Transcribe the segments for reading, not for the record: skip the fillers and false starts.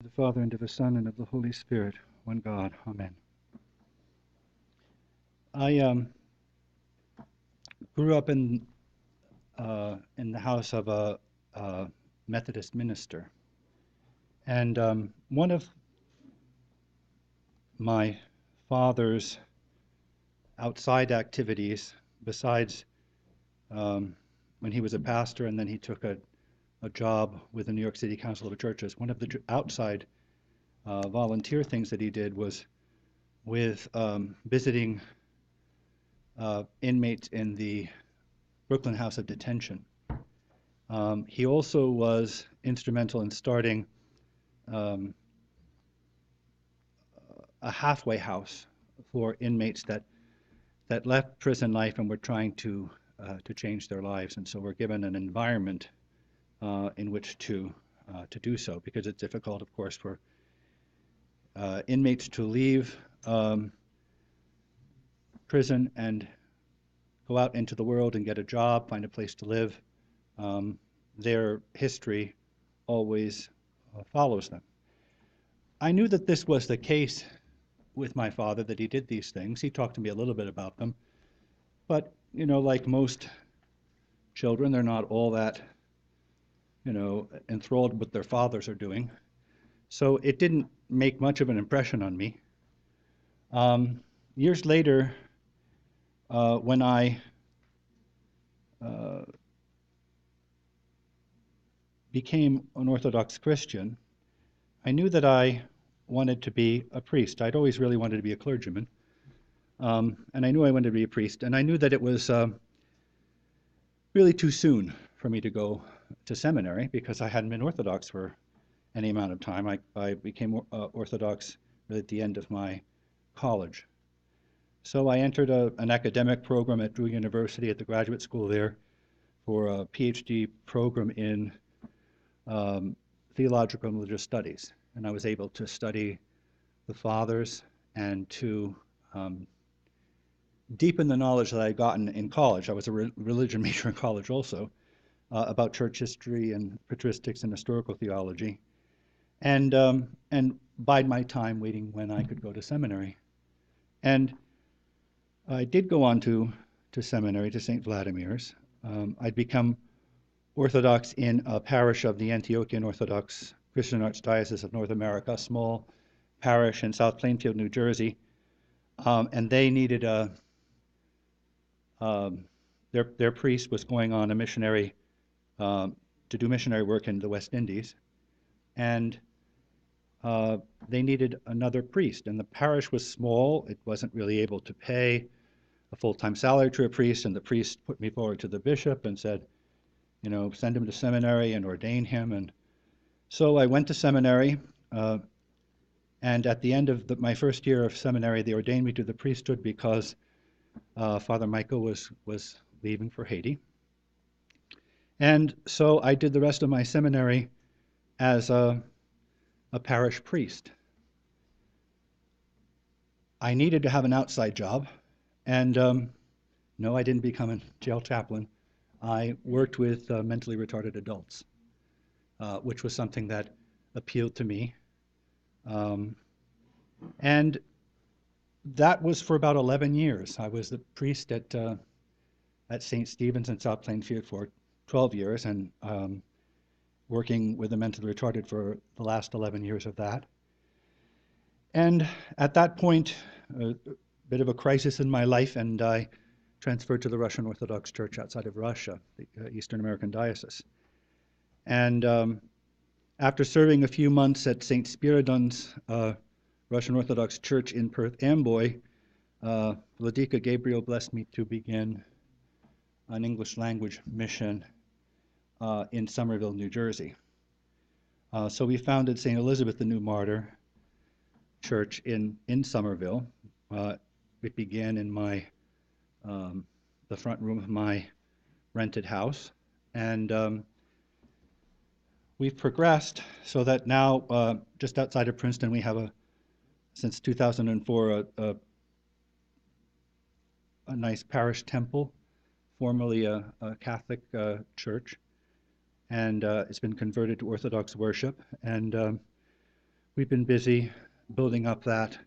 The Father, and of the Son, and of the Holy Spirit, one God. Amen. I grew up in the house of a Methodist minister, and one of my father's outside activities, besides when he was a pastor, and then he took a job with the New York City Council of Churches. One of the outside volunteer things that he did was with visiting inmates in the Brooklyn House of Detention. He also was instrumental in starting a halfway house for inmates that left prison life and were trying to change their lives, and so were given an environment in which to do so, because it's difficult, of course, for inmates to leave prison and go out into the world and get a job, find a place to live. Their history always follows them. I knew that this was the case with my father, that he did these things. He talked to me a little bit about them. But, you know, like most children, they're not all that, enthralled with what their fathers are doing. So it didn't make much of an impression on me. Years later, when I became an Orthodox Christian, I knew that I wanted to be a priest. I'd always really wanted to be a clergyman, and I knew I wanted to be a priest, and I knew that it was really too soon for me to go to seminary, because I hadn't been Orthodox for any amount of time. I became Orthodox at the end of my college. So I entered an academic program at Drew University at the graduate school there for a PhD program in theological and religious studies. And I was able to study the fathers and to deepen the knowledge that I had gotten in college. I was a religion major in college also, about church history and patristics and historical theology, and bide my time waiting when I could go to seminary. And I did go on to seminary, to St. Vladimir's. I'd become Orthodox in a parish of the Antiochian Orthodox Christian Archdiocese of North America, a small parish in South Plainfield, New Jersey. And they needed their priest was going on a missionary, to do missionary work in the West Indies. And they needed another priest. And the parish was small. It wasn't really able to pay a full-time salary to a priest, and the priest put me forward to the bishop and said, send him to seminary and ordain him. And so I went to seminary, and at the end of my first year of seminary, they ordained me to the priesthood because Father Michael was leaving for Haiti. And so I did the rest of my seminary as a parish priest. I needed to have an outside job, and no, I didn't become a jail chaplain. I worked with mentally retarded adults, which was something that appealed to me. And that was for about 11 years. I was the priest at St. Stephen's in South Plainfield for 12 years, and working with the mentally retarded for the last 11 years of that. And at that point, a bit of a crisis in my life, and I transferred to the Russian Orthodox Church outside of Russia, the Eastern American diocese. And after serving a few months at St. Spiridon's Russian Orthodox Church in Perth Amboy, Vladika Gabriel blessed me to begin an English language mission in Somerville, New Jersey. So we founded St. Elizabeth the New Martyr Church in Somerville. It began in the front room of my rented house, and we've progressed so that now, just outside of Princeton, we have since 2004, a nice parish temple, formerly a Catholic church, and it's been converted to Orthodox worship. And we've been busy building up that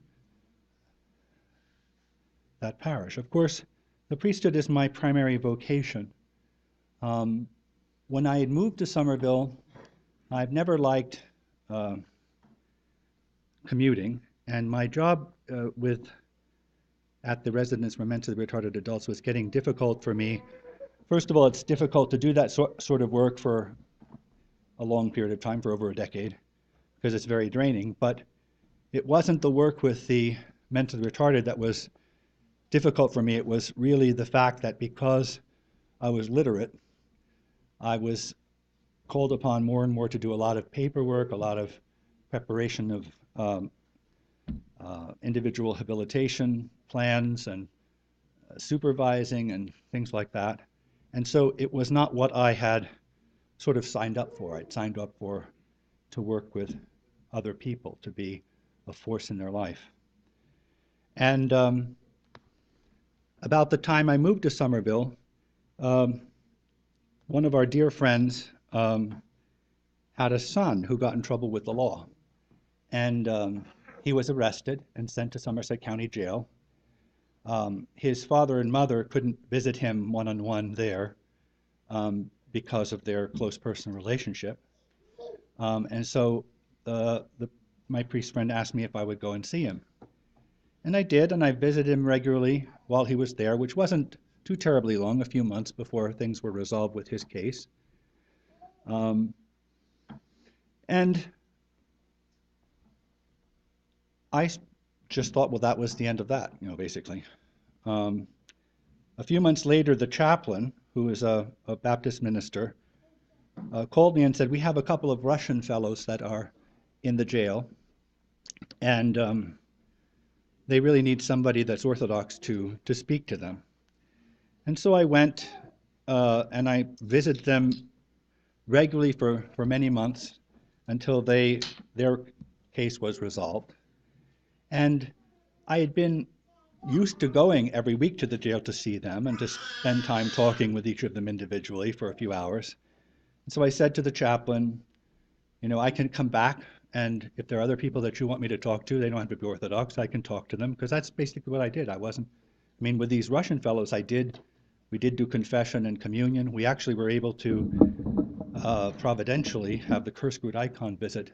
parish. Of course, the priesthood is my primary vocation. When I had moved to Somerville, I've never liked commuting, and my job at the residence for mentally retarded adults was getting difficult for me. First of all, it's difficult to do that sort of work for a long period of time, for over a decade, because it's very draining. But it wasn't the work with the mentally retarded that was difficult for me. It was really the fact that because I was literate, I was called upon more and more to do a lot of paperwork, a lot of preparation of individual habilitation plans and supervising and things like that. And so it was not what I had sort of signed up for. I'd signed up to work with other people, to be a force in their life. And about the time I moved to Somerville, one of our dear friends had a son who got in trouble with the law. And he was arrested and sent to Somerset County Jail. His father and mother couldn't visit him one-on-one there because of their close personal relationship. And so my priest friend asked me if I would go and see him. And I did, and I visited him regularly while he was there, which wasn't too terribly long, a few months before things were resolved with his case. And I just thought, well, that was the end of that, basically. A few months later, the chaplain, who is a Baptist minister, called me and said, we have a couple of Russian fellows that are in the jail, and they really need somebody that's Orthodox to speak to them. And so I went and I visited them regularly for many months until their case was resolved. And I had been used to going every week to the jail to see them and to spend time talking with each of them individually for a few hours. And so I said to the chaplain, I can come back, and if there are other people that you want me to talk to, they don't have to be Orthodox, I can talk to them, because that's basically what I did. With these Russian fellows, we did do confession and communion. We actually were able to providentially have the Kurskut icon visit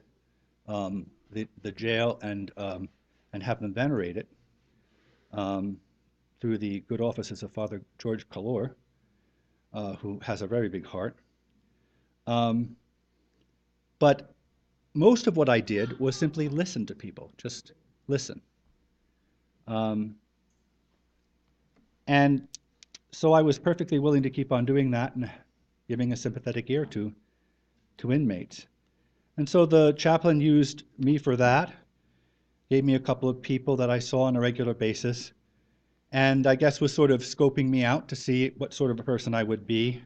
the jail and have them venerate it through the good offices of Father George Kalor, who has a very big heart. But most of what I did was simply listen to people, just listen. And so I was perfectly willing to keep on doing that and giving a sympathetic ear to inmates. And so the chaplain used me for that, gave me a couple of people that I saw on a regular basis, and I guess was sort of scoping me out to see what sort of a person I would be.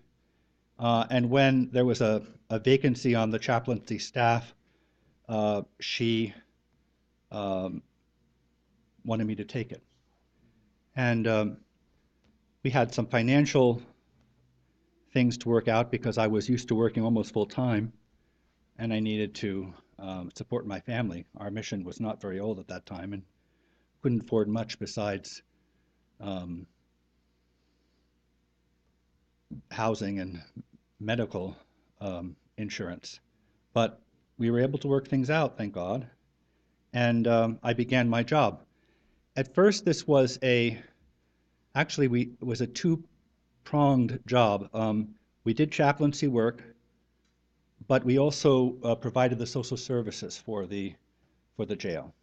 And when there was a vacancy on the chaplaincy staff, she wanted me to take it. And we had some financial things to work out because I was used to working almost full time, and I needed to support my family. Our mission was not very old at that time and couldn't afford much besides housing and medical insurance. But we were able to work things out, thank God, and I began my job. At first, this was it was a two-pronged job. We did chaplaincy work, but we also provided the social services for the jail.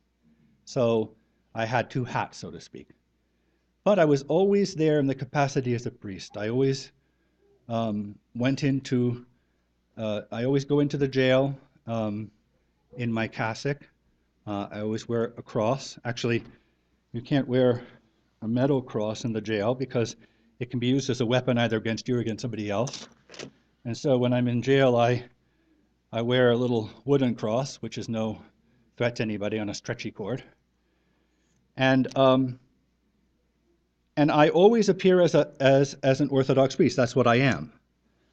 So I had two hats, so to speak. But I was always there in the capacity as a priest. I always I always go into the jail in my cassock. I always wear a cross. Actually, you can't wear a metal cross in the jail because it can be used as a weapon either against you or against somebody else. And so when I'm in jail, I wear a little wooden cross, which is no threat to anybody, on a stretchy cord. And I always appear as an Orthodox priest. That's what I am.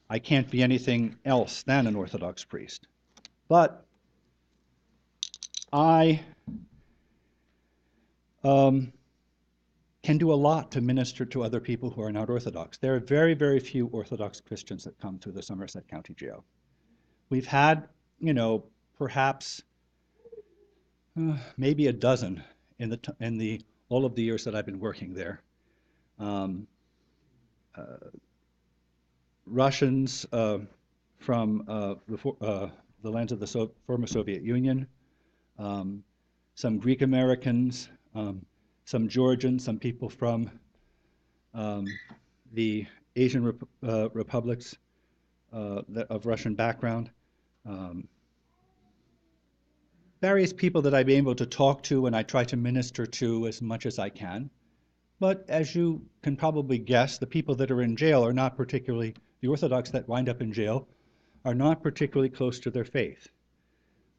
I can't be anything else than an Orthodox priest. But I can do a lot to minister to other people who are not Orthodox. There are very, very few Orthodox Christians that come through the Somerset County Jail. We've had, perhaps maybe a dozen in the all of the years that I've been working there. Russians from the lands of the former Soviet Union, some Greek Americans, some Georgians, some people from the Asian republics of Russian background. Various people that I've been able to talk to and I try to minister to as much as I can. But as you can probably guess, the people that are in jail are not particularly, the Orthodox that wind up in jail are not particularly close to their faith.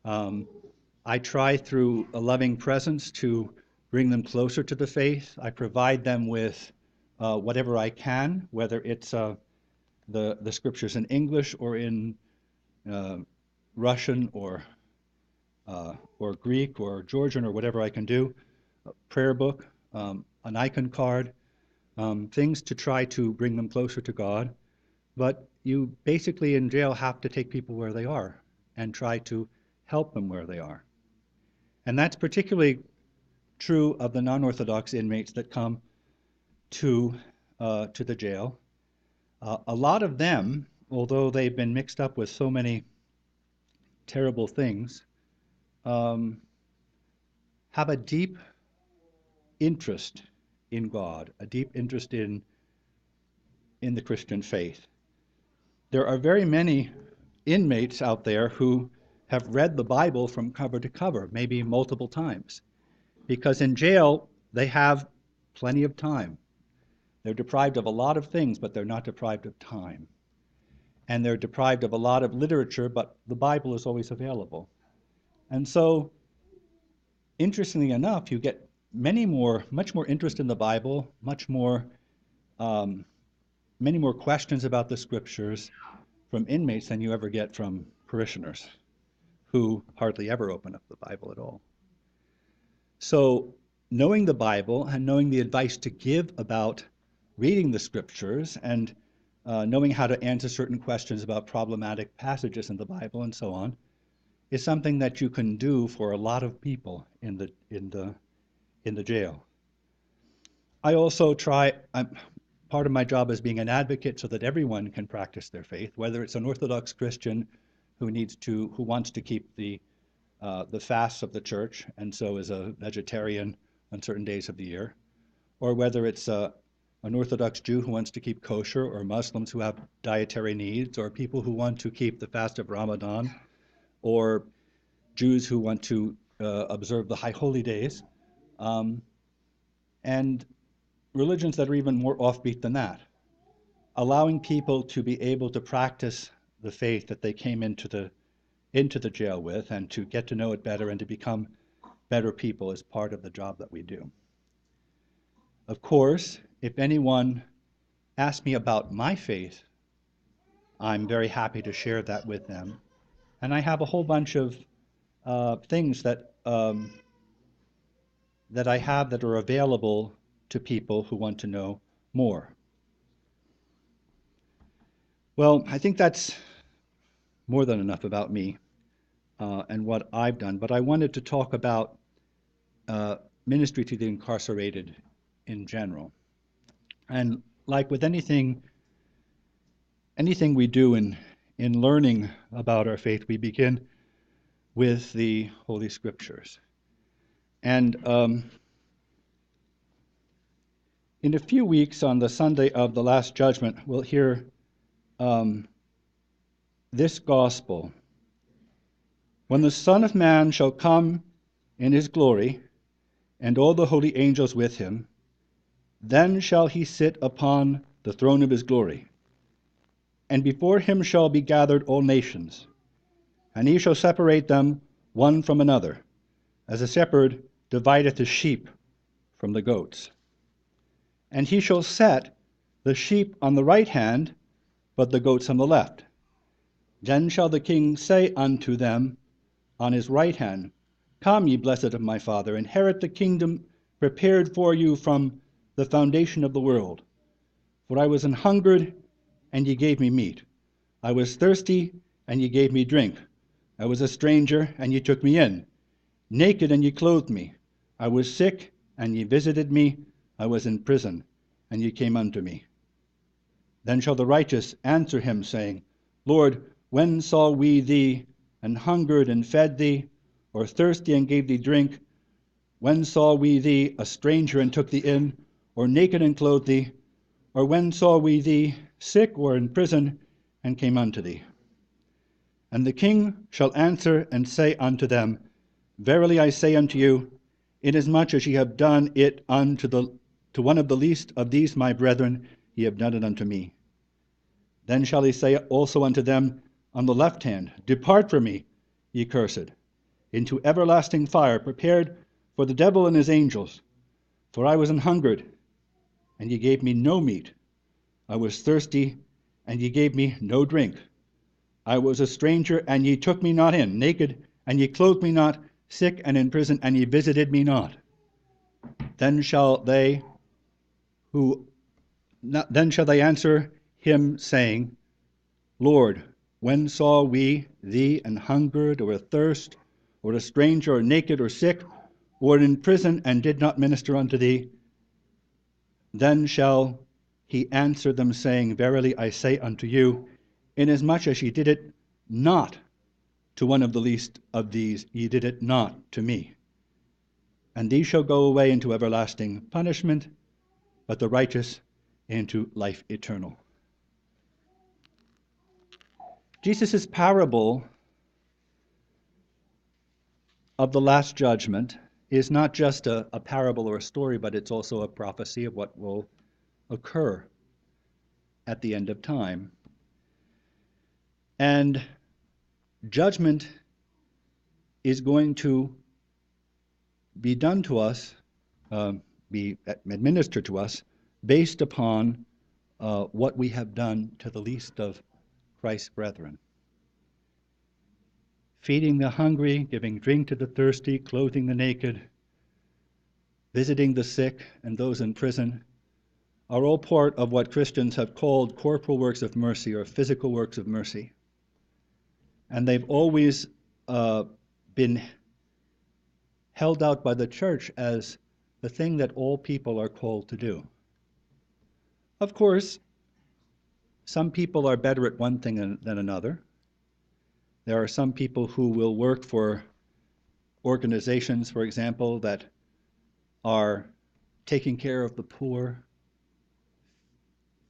I try through a loving presence to bring them closer to the faith. I provide them with whatever I can, whether it's the scriptures in English or in Russian or Greek or Georgian or whatever I can do, a prayer book, an icon card, things to try to bring them closer to God. But you basically in jail have to take people where they are and try to help them where they are. And that's particularly true of the non-Orthodox inmates that come to the jail. A lot of them, although they've been mixed up with so many terrible things, have a deep interest in God, a deep interest in the Christian faith. There are very many inmates out there who have read the Bible from cover to cover, maybe multiple times, because in jail they have plenty of time. They're deprived of a lot of things, but they're not deprived of time. And they're deprived of a lot of literature, but the Bible is always available. And so, interestingly enough, you get much more interest in the Bible, many more questions about the scriptures from inmates than you ever get from parishioners who hardly ever open up the Bible at all. So knowing the Bible and knowing the advice to give about reading the scriptures and knowing how to answer certain questions about problematic passages in the Bible and so on is something that you can do for a lot of people in the jail. I also part of my job is being an advocate so that everyone can practice their faith, whether it's an Orthodox Christian who wants to keep the fasts of the church and so is a vegetarian on certain days of the year, or whether it's an Orthodox Jew who wants to keep kosher, or Muslims who have dietary needs, or people who want to keep the fast of Ramadan, or Jews who want to observe the high holy days, and religions that are even more offbeat than that, allowing people to be able to practice the faith that they came into the jail with and to get to know it better and to become better people is part of the job that we do. Of course, if anyone asks me about my faith, I'm very happy to share that with them. And I have a whole bunch of things that I have that are available to people who want to know more. Well, I think that's more than enough about me and what I've done, but I wanted to talk about ministry to the incarcerated in general. And like with anything we do in learning about our faith, we begin with the Holy Scriptures. And in a few weeks, on the Sunday of the Last Judgment, we'll hear this gospel. When the Son of Man shall come in his glory, and all the holy angels with him, then shall he sit upon the throne of his glory. And before him shall be gathered all nations, and he shall separate them one from another, as a shepherd divideth his sheep from the goats. And he shall set the sheep on the right hand, but the goats on the left. Then shall the king say unto them on his right hand, Come, ye blessed of my Father, inherit the kingdom prepared for you from the foundation of the world. For I was an hungered, and ye gave me meat. I was thirsty, and ye gave me drink. I was a stranger, and ye took me in. Naked, and ye clothed me. I was sick, and ye visited me. I was in prison, and ye came unto me. Then shall the righteous answer him, saying, Lord, when saw we thee and hungered and fed thee, or thirsty and gave thee drink? When saw we thee a stranger and took thee in, or naked and clothed thee? Or when saw we thee sick or in prison and came unto thee? And the king shall answer and say unto them, Verily I say unto you, inasmuch as ye have done it to one of the least of these my brethren, ye have done it unto me. Then shall he say also unto them on the left hand, Depart from me, ye cursed, into everlasting fire, prepared for the devil and his angels. For I was an hungered, and ye gave me no meat. I was thirsty, and ye gave me no drink. I was a stranger, and ye took me not in, naked, and ye clothed me not, sick and in prison, and ye visited me not. Then shall they answer him, saying, Lord, when saw we thee an hungered, or athirst, or a stranger, or naked, or sick, or in prison, and did not minister unto thee? Then shall he answer them, saying, Verily I say unto you, inasmuch as ye did it not to one of the least of these, ye did it not to me. And these shall go away into everlasting punishment, but the righteous into life eternal. Jesus' parable of the Last Judgment is not just a parable or a story, but it's also a prophecy of what will occur at the end of time. And judgment is going to be done to us, be administered to us, based upon what we have done to the least of Christ's brethren. Feeding the hungry, giving drink to the thirsty, clothing the naked, visiting the sick and those in prison, are all part of what Christians have called corporal works of mercy or physical works of mercy. And they've always been held out by the church as the thing that all people are called to do. Of course, some people are better at one thing than another. There are some people who will work for organizations, for example, that are taking care of the poor,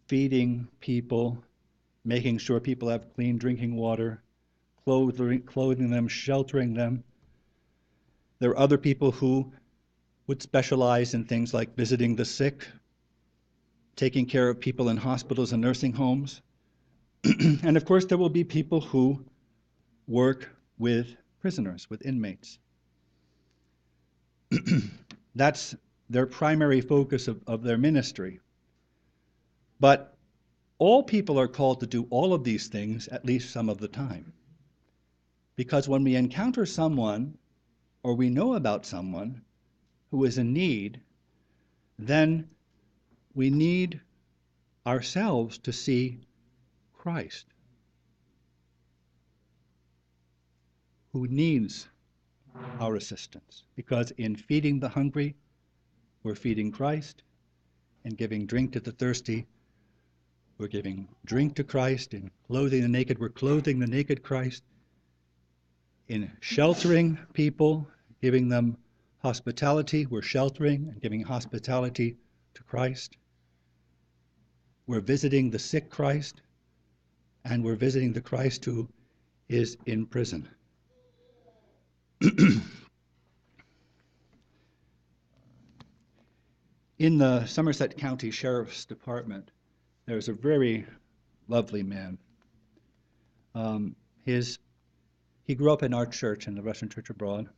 feeding people, making sure people have clean drinking water, clothing them, sheltering them. There are other people who would specialize in things like visiting the sick, taking care of people in hospitals and nursing homes. And of course, there will be people who work with prisoners, with inmates. That's their primary focus of their ministry. But all people are called to do all of these things at least some of the time. Because when we encounter someone, or we know about someone who is in need, then we need ourselves to see Christ, who needs our assistance. Because in feeding the hungry, we're feeding Christ. In giving drink to the thirsty, we're giving drink to Christ. In clothing the naked, we're clothing the naked Christ. In sheltering people, giving them hospitality, we're sheltering and giving hospitality to Christ. We're visiting the sick Christ, and we're visiting the Christ who is in prison. In the Somerset County Sheriff's Department, there's a very lovely man. He grew up in our church, in the Russian Church Abroad.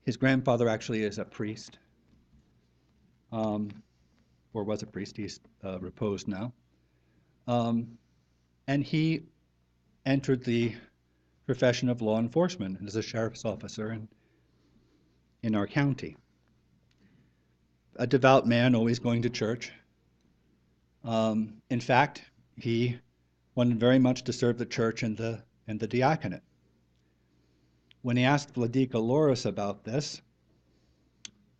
His grandfather actually is a priest, or was a priest. He's reposed now. And he entered the profession of law enforcement as a sheriff's officer, and in our county. A devout man, always going to church. In fact, he wanted very much to serve the church in the diaconate. When he asked Vladika Loris about this,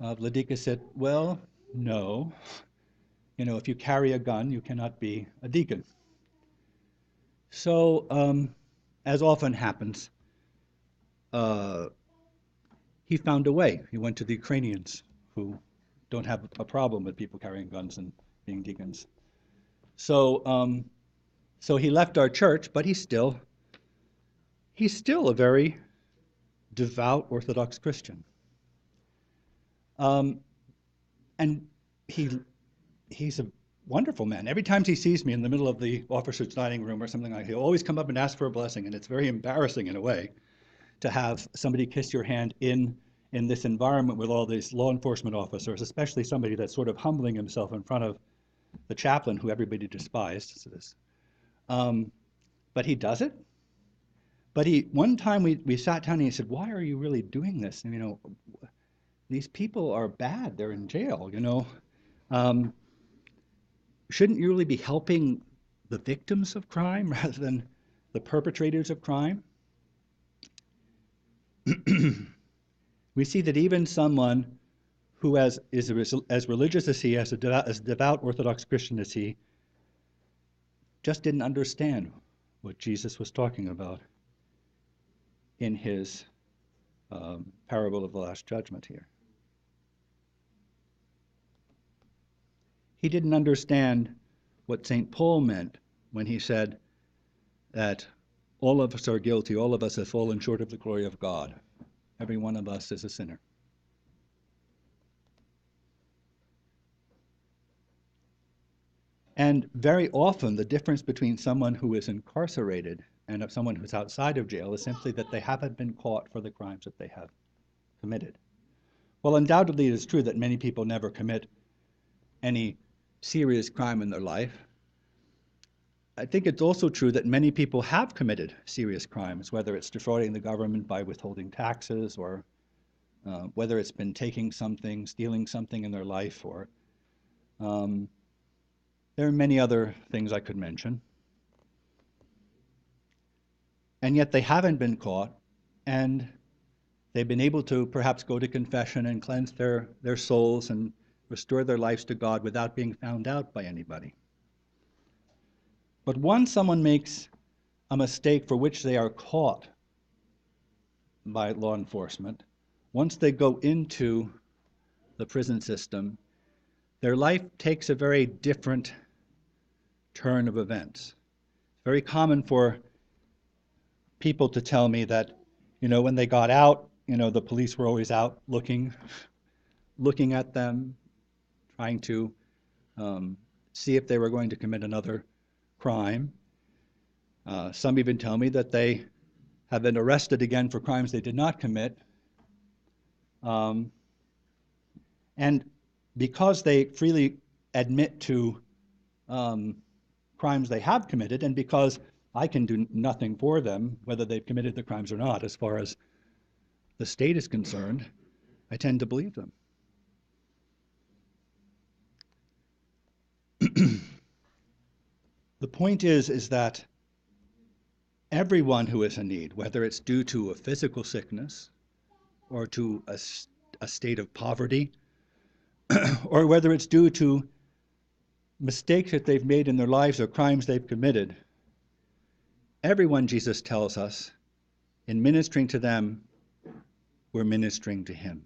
Vladika said, well, no. If you carry a gun, you cannot be a deacon. So, as often happens, he found a way. He went to the Ukrainians, who don't have a problem with people carrying guns and being deacons. So he left our church, but he's still a very devout Orthodox Christian. And he's a wonderful man. Every time he sees me in the middle of the officers' dining room or something like that, he'll always come up and ask for a blessing, and it's very embarrassing in a way to have somebody kiss your hand in this environment with all these law enforcement officers, especially somebody that's sort of humbling himself in front of the chaplain, who everybody despised. But he does it. But one time we sat down and he said, why are you really doing this? And, these people are bad. They're in jail, Shouldn't you really be helping the victims of crime rather than the perpetrators of crime? We see that even someone who is as religious as he, as devout Orthodox Christian as he, just didn't understand what Jesus was talking about in his parable of the Last Judgment here. He didn't understand what St. Paul meant when he said that all of us are guilty, all of us have fallen short of the glory of God. Every one of us is a sinner. And very often the difference between someone who is incarcerated and someone who's outside of jail is simply that they haven't been caught for the crimes that they have committed. Well, undoubtedly it is true that many people never commit any serious crime in their life. I think it's also true that many people have committed serious crimes, whether it's defrauding the government by withholding taxes, or whether it's been taking something, stealing something in their life, or there are many other things I could mention. And yet they haven't been caught, and they've been able to perhaps go to confession and cleanse their souls and restore their lives to God without being found out by anybody. But once someone makes a mistake for which they are caught by law enforcement, once they go into the prison system, their life takes a very different turn of events. It's very common for people to tell me that, when they got out, the police were always out looking at them, trying to see if they were going to commit another crime. Some even tell me that they have been arrested again for crimes they did not commit. And because they freely admit to crimes they have committed, and because I can do nothing for them, whether they've committed the crimes or not, as far as the state is concerned, I tend to believe them. The point is that everyone who is in need, whether it's due to a physical sickness or to a state of poverty, or whether it's due to mistakes that they've made in their lives or crimes they've committed, everyone, Jesus tells us, in ministering to them, we're ministering to him.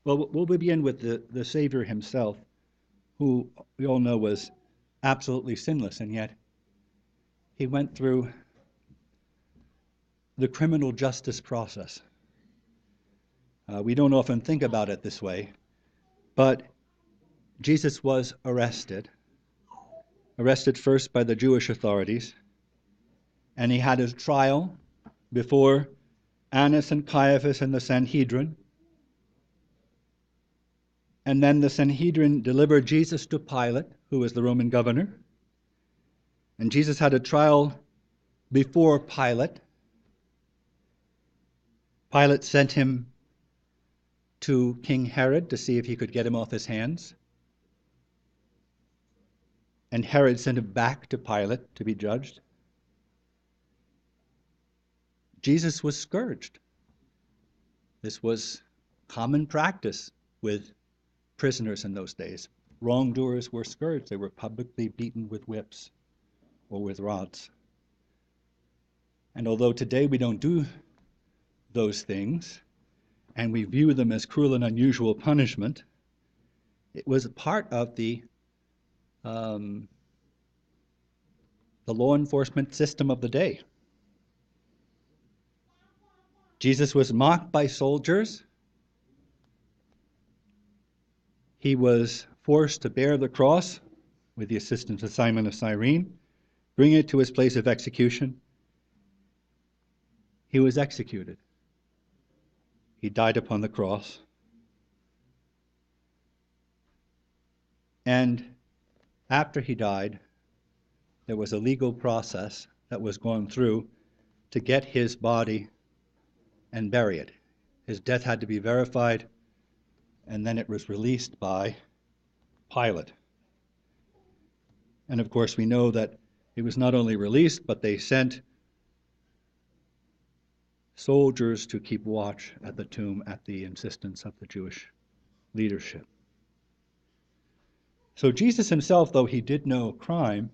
We'll begin with the Savior himself, who we all know was absolutely sinless, and yet he went through the criminal justice process. We don't often think about it this way, but Jesus was arrested first by the Jewish authorities, and he had his trial before Annas and Caiaphas and the Sanhedrin. And then the Sanhedrin delivered Jesus to Pilate, who was the Roman governor. And Jesus had a trial before Pilate. Pilate sent him to King Herod to see if he could get him off his hands. And Herod sent him back to Pilate to be judged. Jesus was scourged. This was common practice with prisoners in those days. Wrongdoers were scourged. They were publicly beaten with whips or with rods. And although today we don't do those things, and we view them as cruel and unusual punishment, it was a part of the law enforcement system of the day. Jesus was mocked by soldiers. He was forced to bear the cross with the assistance of Simon of Cyrene, bring it to his place of execution. He was executed. He died upon the cross. And after he died, there was a legal process that was gone through to get his body and bury it. His death had to be verified, and then it was released by Pilate. And of course, we know that it was not only released, but they sent soldiers to keep watch at the tomb at the insistence of the Jewish leadership. So Jesus himself, though he did no crime,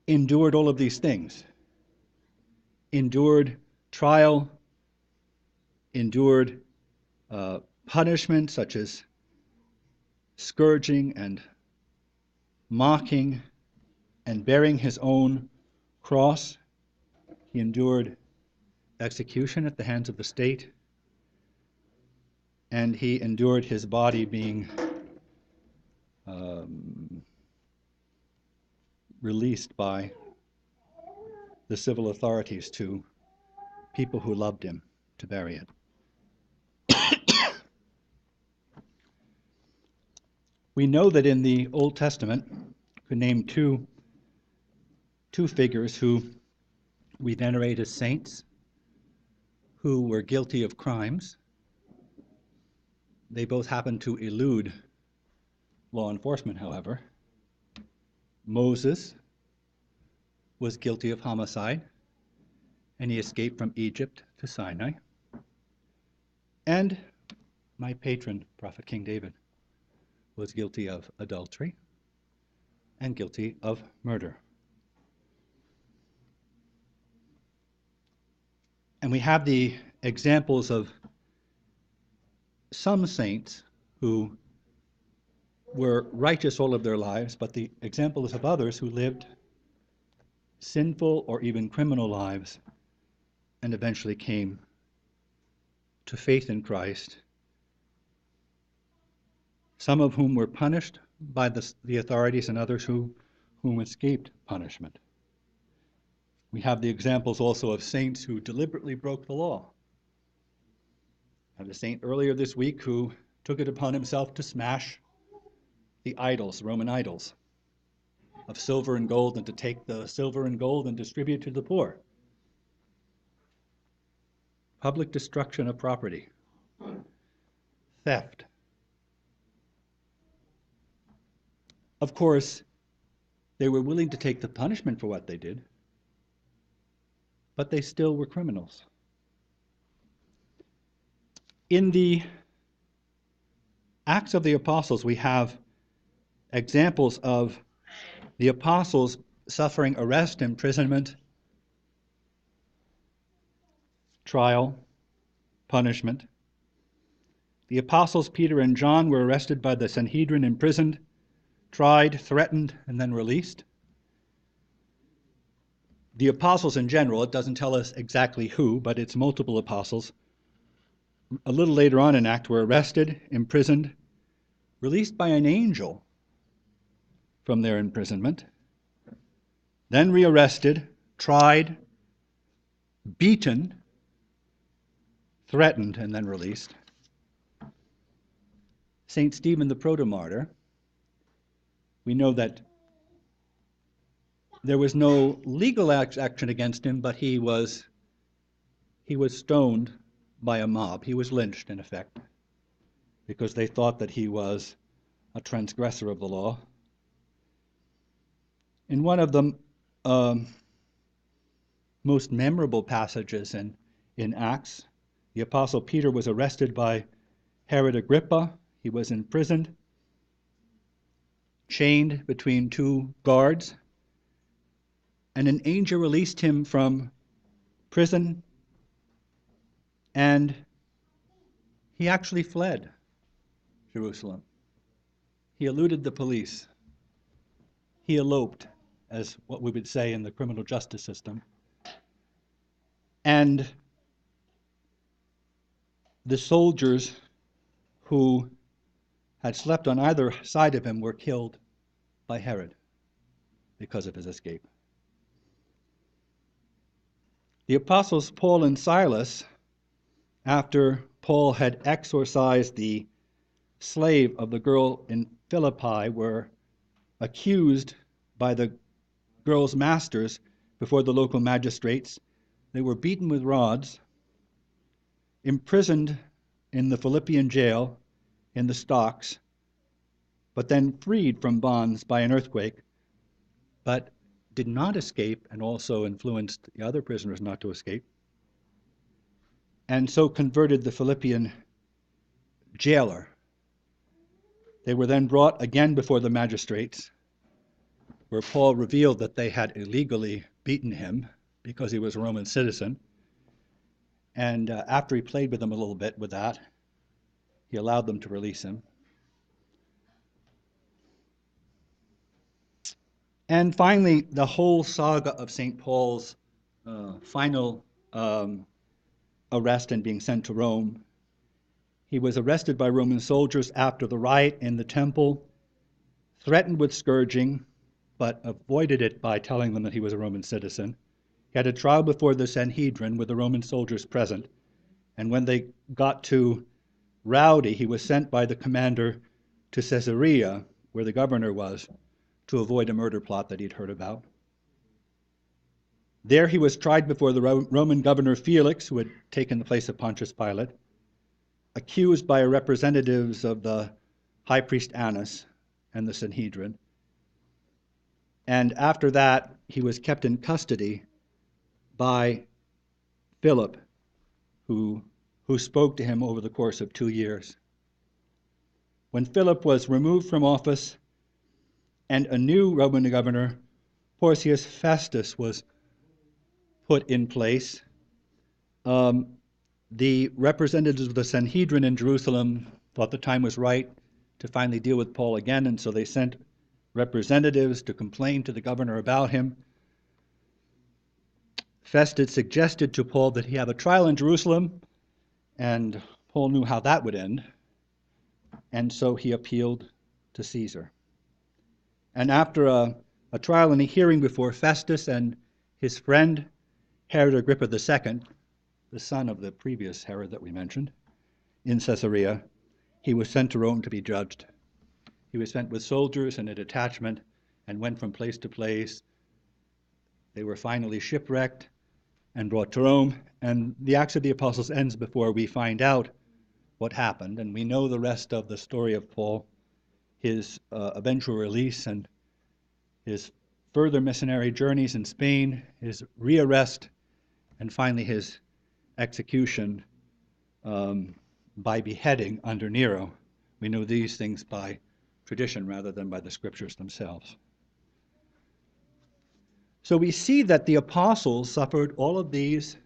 endured all of these things. Endured trial, endured punishment such as scourging and mocking and bearing his own cross. He endured execution at the hands of the state, and he endured his body being released by the civil authorities to people who loved him to bury it. We know that in the Old Testament, we could name two figures who we venerate as saints, who were guilty of crimes. They both happened to elude law enforcement, however. Moses was guilty of homicide, and he escaped from Egypt to Sinai. And my patron, Prophet King David, was guilty of adultery and guilty of murder. And we have the examples of some saints who were righteous all of their lives, but the examples of others who lived sinful or even criminal lives and eventually came to faith in Christ, some of whom were punished by the authorities and others whom escaped punishment. We have the examples also of saints who deliberately broke the law. I have a saint earlier this week who took it upon himself to smash the idols, Roman idols, of silver and gold, and to take the silver and gold and distribute to the poor. Public destruction of property. Theft. Of course, they were willing to take the punishment for what they did, but they still were criminals. In the Acts of the Apostles, we have examples of the apostles suffering arrest, imprisonment, trial, punishment. The apostles Peter and John were arrested by the Sanhedrin, imprisoned, tried, threatened, and then released. The apostles in general, it doesn't tell us exactly who, but it's multiple apostles, a little later on in Acts, were arrested, imprisoned, released by an angel from their imprisonment, then rearrested, tried, beaten, threatened, and then released. St. Stephen the protomartyr, we know that there was no legal action against him, but he was stoned by a mob. He was lynched, in effect, because they thought that he was a transgressor of the law. In one of the most memorable passages in Acts, the Apostle Peter was arrested by Herod Agrippa. He was imprisoned, chained between two guards, and an angel released him from prison, and he actually fled Jerusalem. He eluded the police. He eloped, as what we would say in the criminal justice system. And the soldiers who had slept on either side of him were killed by Herod because of his escape. The apostles Paul and Silas, after Paul had exorcised the slave of the girl in Philippi, were accused by the girl's masters before the local magistrates. They were beaten with rods, imprisoned in the Philippian jail in the stocks, but then freed from bonds by an earthquake, but did not escape, and also influenced the other prisoners not to escape, and so converted the Philippian jailer. They were then brought again before the magistrates, where Paul revealed that they had illegally beaten him because he was a Roman citizen. And after he played with them a little bit with that, he allowed them to release him. And finally, the whole saga of St. Paul's final arrest and being sent to Rome. He was arrested by Roman soldiers after the riot in the temple, threatened with scourging, but avoided it by telling them that he was a Roman citizen. He had a trial before the Sanhedrin with the Roman soldiers present, and when they got too rowdy, he was sent by the commander to Caesarea, where the governor was, to avoid a murder plot that he'd heard about. There he was tried before the Roman governor Felix, who had taken the place of Pontius Pilate, accused by representatives of the high priest Annas and the Sanhedrin. And after that, he was kept in custody by Philip, who spoke to him over the course of 2 years. When Philip was removed from office and a new Roman governor, Porcius Festus, was put in place, the representatives of the Sanhedrin in Jerusalem thought the time was right to finally deal with Paul again, and so they sent representatives to complain to the governor about him. Festus suggested to Paul that he have a trial in Jerusalem, and Paul knew how that would end, and so he appealed to Caesar. And after a trial and a hearing before Festus and his friend Herod Agrippa II, the son of the previous Herod that we mentioned, in Caesarea, he was sent to Rome to be judged. He was sent with soldiers and a detachment and went from place to place. They were finally shipwrecked and brought to Rome, and the Acts of the Apostles ends before we find out what happened, and we know the rest of the story of Paul, his eventual release and his further missionary journeys in Spain, his rearrest, and finally his execution by beheading under Nero. We know these things by tradition rather than by the scriptures themselves. So we see that the apostles suffered all of these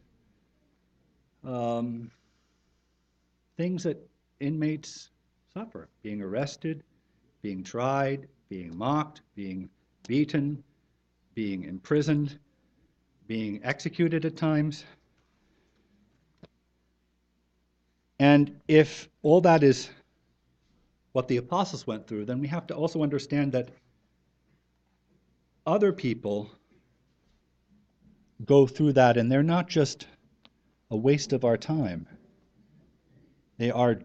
things that inmates suffer: being arrested, being tried, being mocked, being beaten, being imprisoned, being executed at times. And if all that is what the apostles went through, then we have to also understand that other people go through that, and they're not just a waste of our time. They are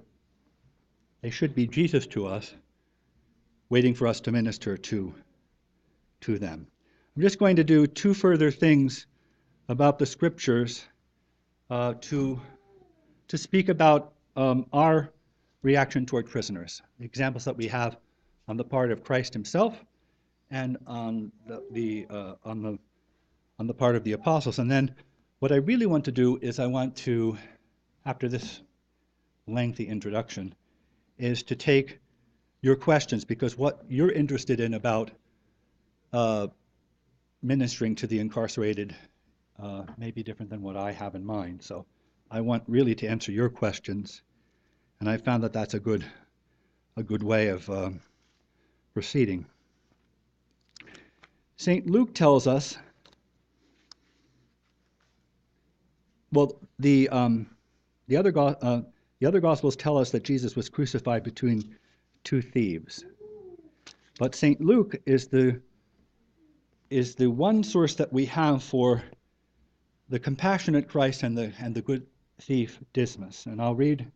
They should be Jesus to us, waiting for us to minister to them. I'm just going to do two further things about the scriptures to speak about our reaction toward prisoners, the examples that we have on the part of Christ himself and on the part of the apostles. And then what I really want to do is I want to, after this lengthy introduction, is to take your questions, because what you're interested in about ministering to the incarcerated may be different than what I have in mind. So I want really to answer your questions, and I found that that's a good way of proceeding. St. Luke tells us, well, the other Gospels tell us that Jesus was crucified between two thieves, but St. Luke is the one source that we have for the compassionate Christ and the good thief Dismas. And I'll read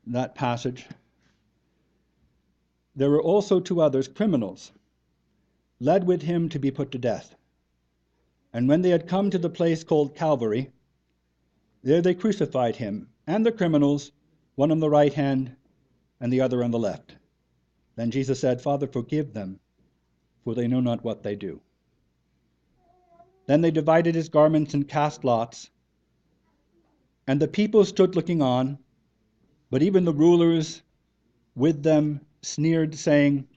that passage. There were also two others, criminals, led with him to be put to death. And when they had come to the place called Calvary, there they crucified him and the criminals, one on the right hand and the other on the left. Then Jesus said, Father, forgive them, for they know not what they do. Then they divided his garments and cast lots, and the people stood looking on, but even the rulers with them sneered, saying,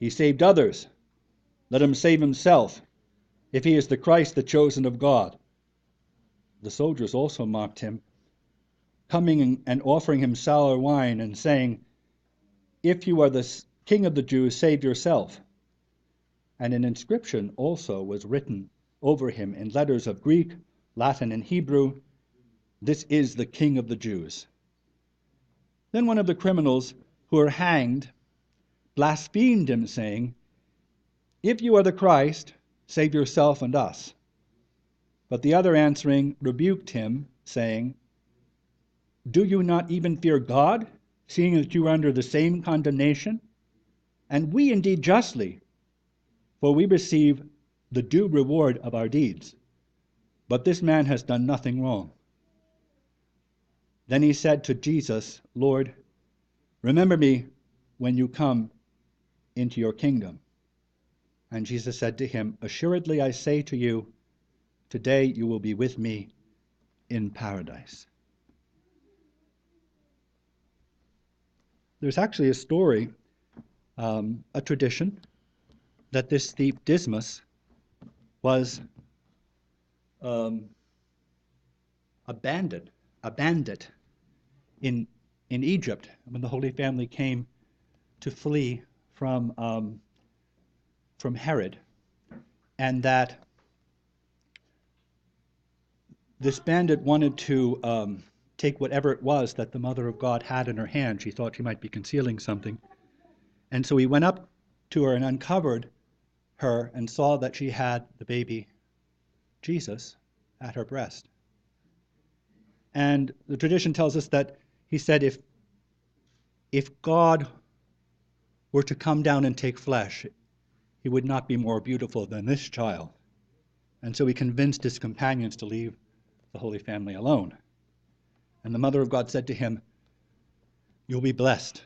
He saved others. Let him save himself, if he is the Christ, the chosen of God. The soldiers also mocked him, coming and offering him sour wine, and saying, If you are the King of the Jews, save yourself. And an inscription also was written over him in letters of Greek, Latin, and Hebrew, This is the King of the Jews. Then one of the criminals who were hanged blasphemed him, saying, If you are the Christ, save yourself and us. But the other answering rebuked him, saying, Do you not even fear God, seeing that you are under the same condemnation? And we indeed justly, for we receive the due reward of our deeds. But this man has done nothing wrong. Then he said to Jesus, Lord, remember me when you come into your kingdom. And Jesus said to him, Assuredly I say to you, today you will be with me in paradise. There's actually a story, a tradition, that this thief Dismas was a bandit in Egypt when the Holy Family came to flee from Herod, and that this bandit wanted to take whatever it was that the Mother of God had in her hand. She thought she might be concealing something, and so he went up to her and uncovered her and saw that she had the baby Jesus at her breast. And the tradition tells us that he said, if God were to come down and take flesh, he would not be more beautiful than this child. And so he convinced his companions to leave the Holy Family alone. And the Mother of God said to him, You'll be blessed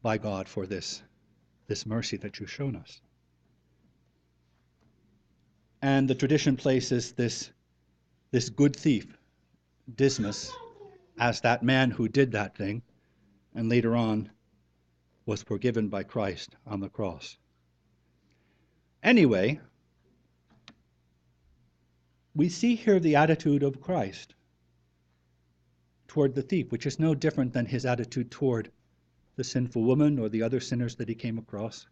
by God for this mercy that you've shown us. And the tradition places this good thief, Dismas, as that man who did that thing, and later on was forgiven by Christ on the cross. Anyway, we see here the attitude of Christ toward the thief, which is no different than his attitude toward the sinful woman or the other sinners that he came across.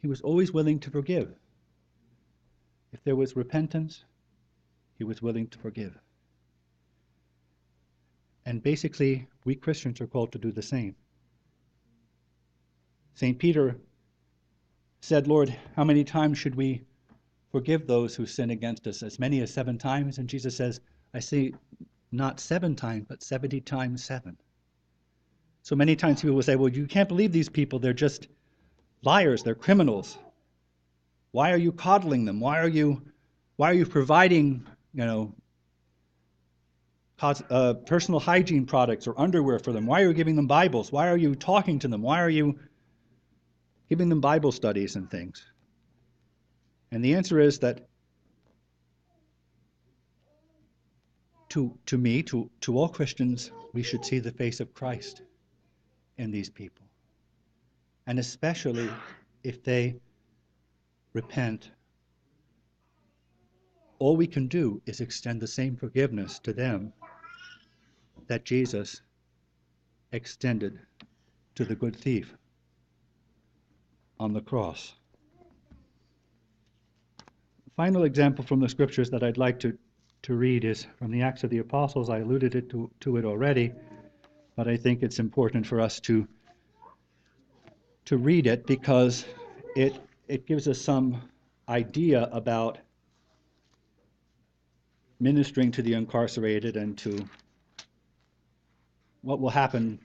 He was always willing to forgive. If there was repentance, he was willing to forgive. And basically, we Christians are called to do the same. St. Peter said, Lord, how many times should we forgive those who sin against us? As many as 7 times? And Jesus says, I say not 7 times, but 70 times 7. So many times people will say, well, you can't believe these people. They're just liars. They're criminals. Why are you coddling them? Why are you providing, personal hygiene products or underwear for them? Why are you giving them Bibles? Why are you talking to them? Why are you giving them Bible studies and things? And the answer is that to all Christians, we should see the face of Christ in these people. And especially if they repent, all we can do is extend the same forgiveness to them that Jesus extended to the good thief on the cross. The final example from the scriptures that I'd like to read is from the Acts of the Apostles. I alluded to it already, but I think it's important for us to read it because it gives us some idea about ministering to the incarcerated and to what will happen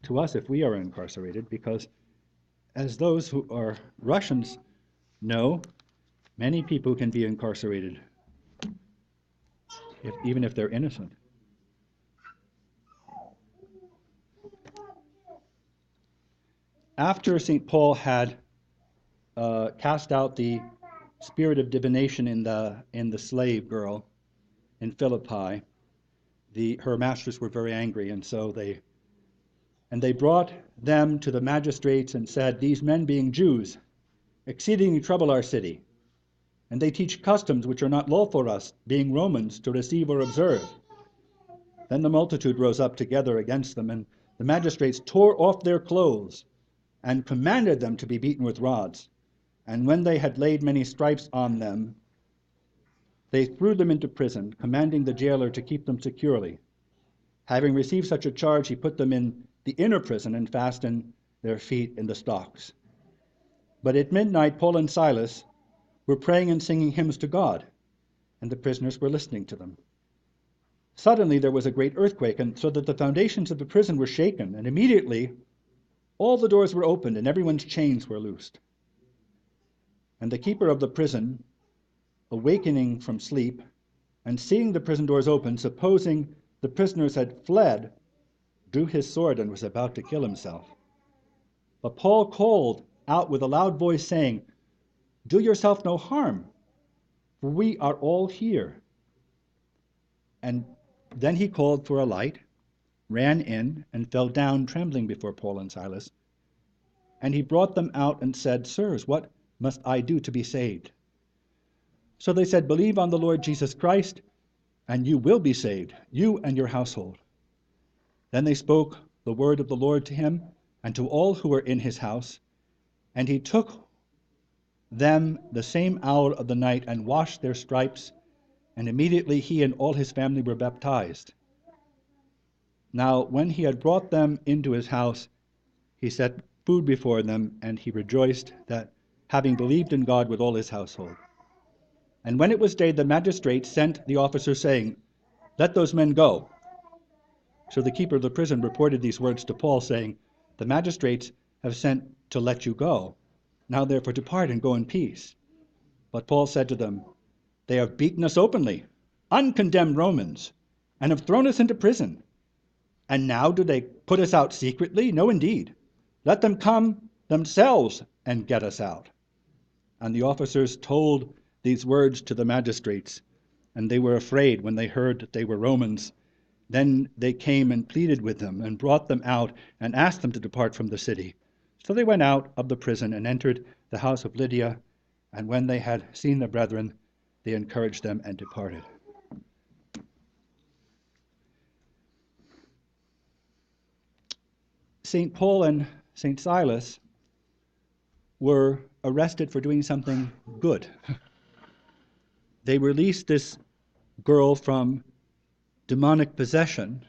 to us if we are incarcerated, because as those who are Russians know, many people can be incarcerated, even if they're innocent. After St. Paul had cast out the spirit of divination in the slave girl in Philippi, her masters were very angry, and so they brought them to the magistrates and said, "These men, being Jews, exceedingly trouble our city, and they teach customs which are not lawful for us, being Romans, to receive or observe." Then the multitude rose up together against them, and the magistrates tore off their clothes and commanded them to be beaten with rods. And when they had laid many stripes on them, they threw them into prison, commanding the jailer to keep them securely. Having received such a charge, he put them in the inner prison and fastened their feet in the stocks. But at midnight, Paul and Silas were praying and singing hymns to God, and the prisoners were listening to them. Suddenly there was a great earthquake, and so that the foundations of the prison were shaken, and immediately all the doors were opened and everyone's chains were loosed. And the keeper of the prison, awakening from sleep and seeing the prison doors open, supposing the prisoners had fled, drew his sword and was about to kill himself. But Paul called out with a loud voice, saying, "Do yourself no harm, for we are all here." And then he called for a light, ran in, and fell down trembling before Paul and Silas. And he brought them out and said, "Sirs, what must I do to be saved?" So they said, "Believe on the Lord Jesus Christ, and you will be saved, you and your household." Then they spoke the word of the Lord to him and to all who were in his house. And he took them the same hour of the night and washed their stripes, and immediately he and all his family were baptized. Now when he had brought them into his house, he set food before them, and he rejoiced that, having believed in God with all his household. And when it was day, the magistrate sent the officer, saying, "Let those men go." So the keeper of the prison reported these words to Paul, saying, "The magistrates have sent to let you go. Now therefore depart and go in peace." But Paul said to them, "They have beaten us openly, uncondemned Romans, and have thrown us into prison. And now do they put us out secretly? No, indeed. Let them come themselves and get us out." And the officers told these words to the magistrates, and they were afraid when they heard that they were Romans. Then they came and pleaded with them and brought them out and asked them to depart from the city. So they went out of the prison and entered the house of Lydia, and when they had seen the brethren, they encouraged them and departed. St. Paul and St. Silas were arrested for doing something good. They released this girl from demonic possession,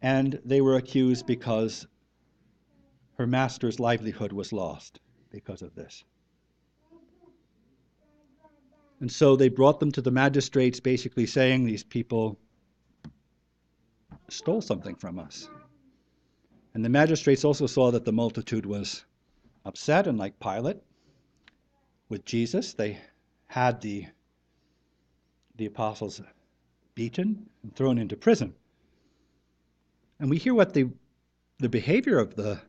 and they were accused because her master's livelihood was lost because of this. And so they brought them to the magistrates, basically saying, "These people stole something from us." And the magistrates also saw that the multitude was upset, and like Pilate with Jesus, they had the apostles beaten and thrown into prison. And we hear what the behavior of the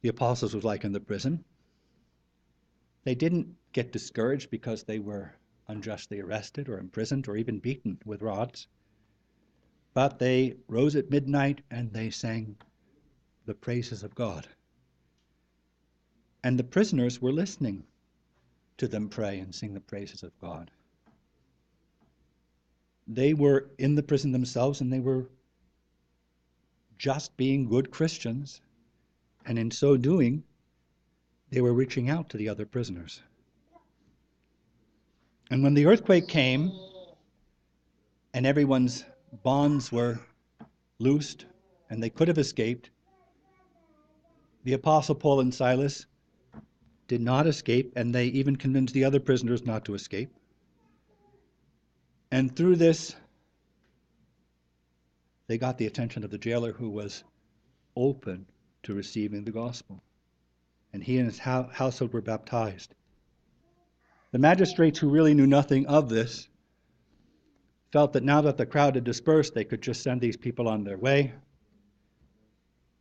apostles was like in the prison. They didn't get discouraged because they were unjustly arrested or imprisoned or even beaten with rods. But they rose at midnight and they sang the praises of God. And the prisoners were listening to them pray and sing the praises of God. They were in the prison themselves, and they were just being good Christians, and in so doing, they were reaching out to the other prisoners. And when the earthquake came and everyone's bonds were loosed and they could have escaped, the Apostle Paul and Silas did not escape, and they even convinced the other prisoners not to escape. And through this, they got the attention of the jailer, who was open to receiving the gospel. And he and his household were baptized. The magistrates, who really knew nothing of this, felt that now that the crowd had dispersed, they could just send these people on their way.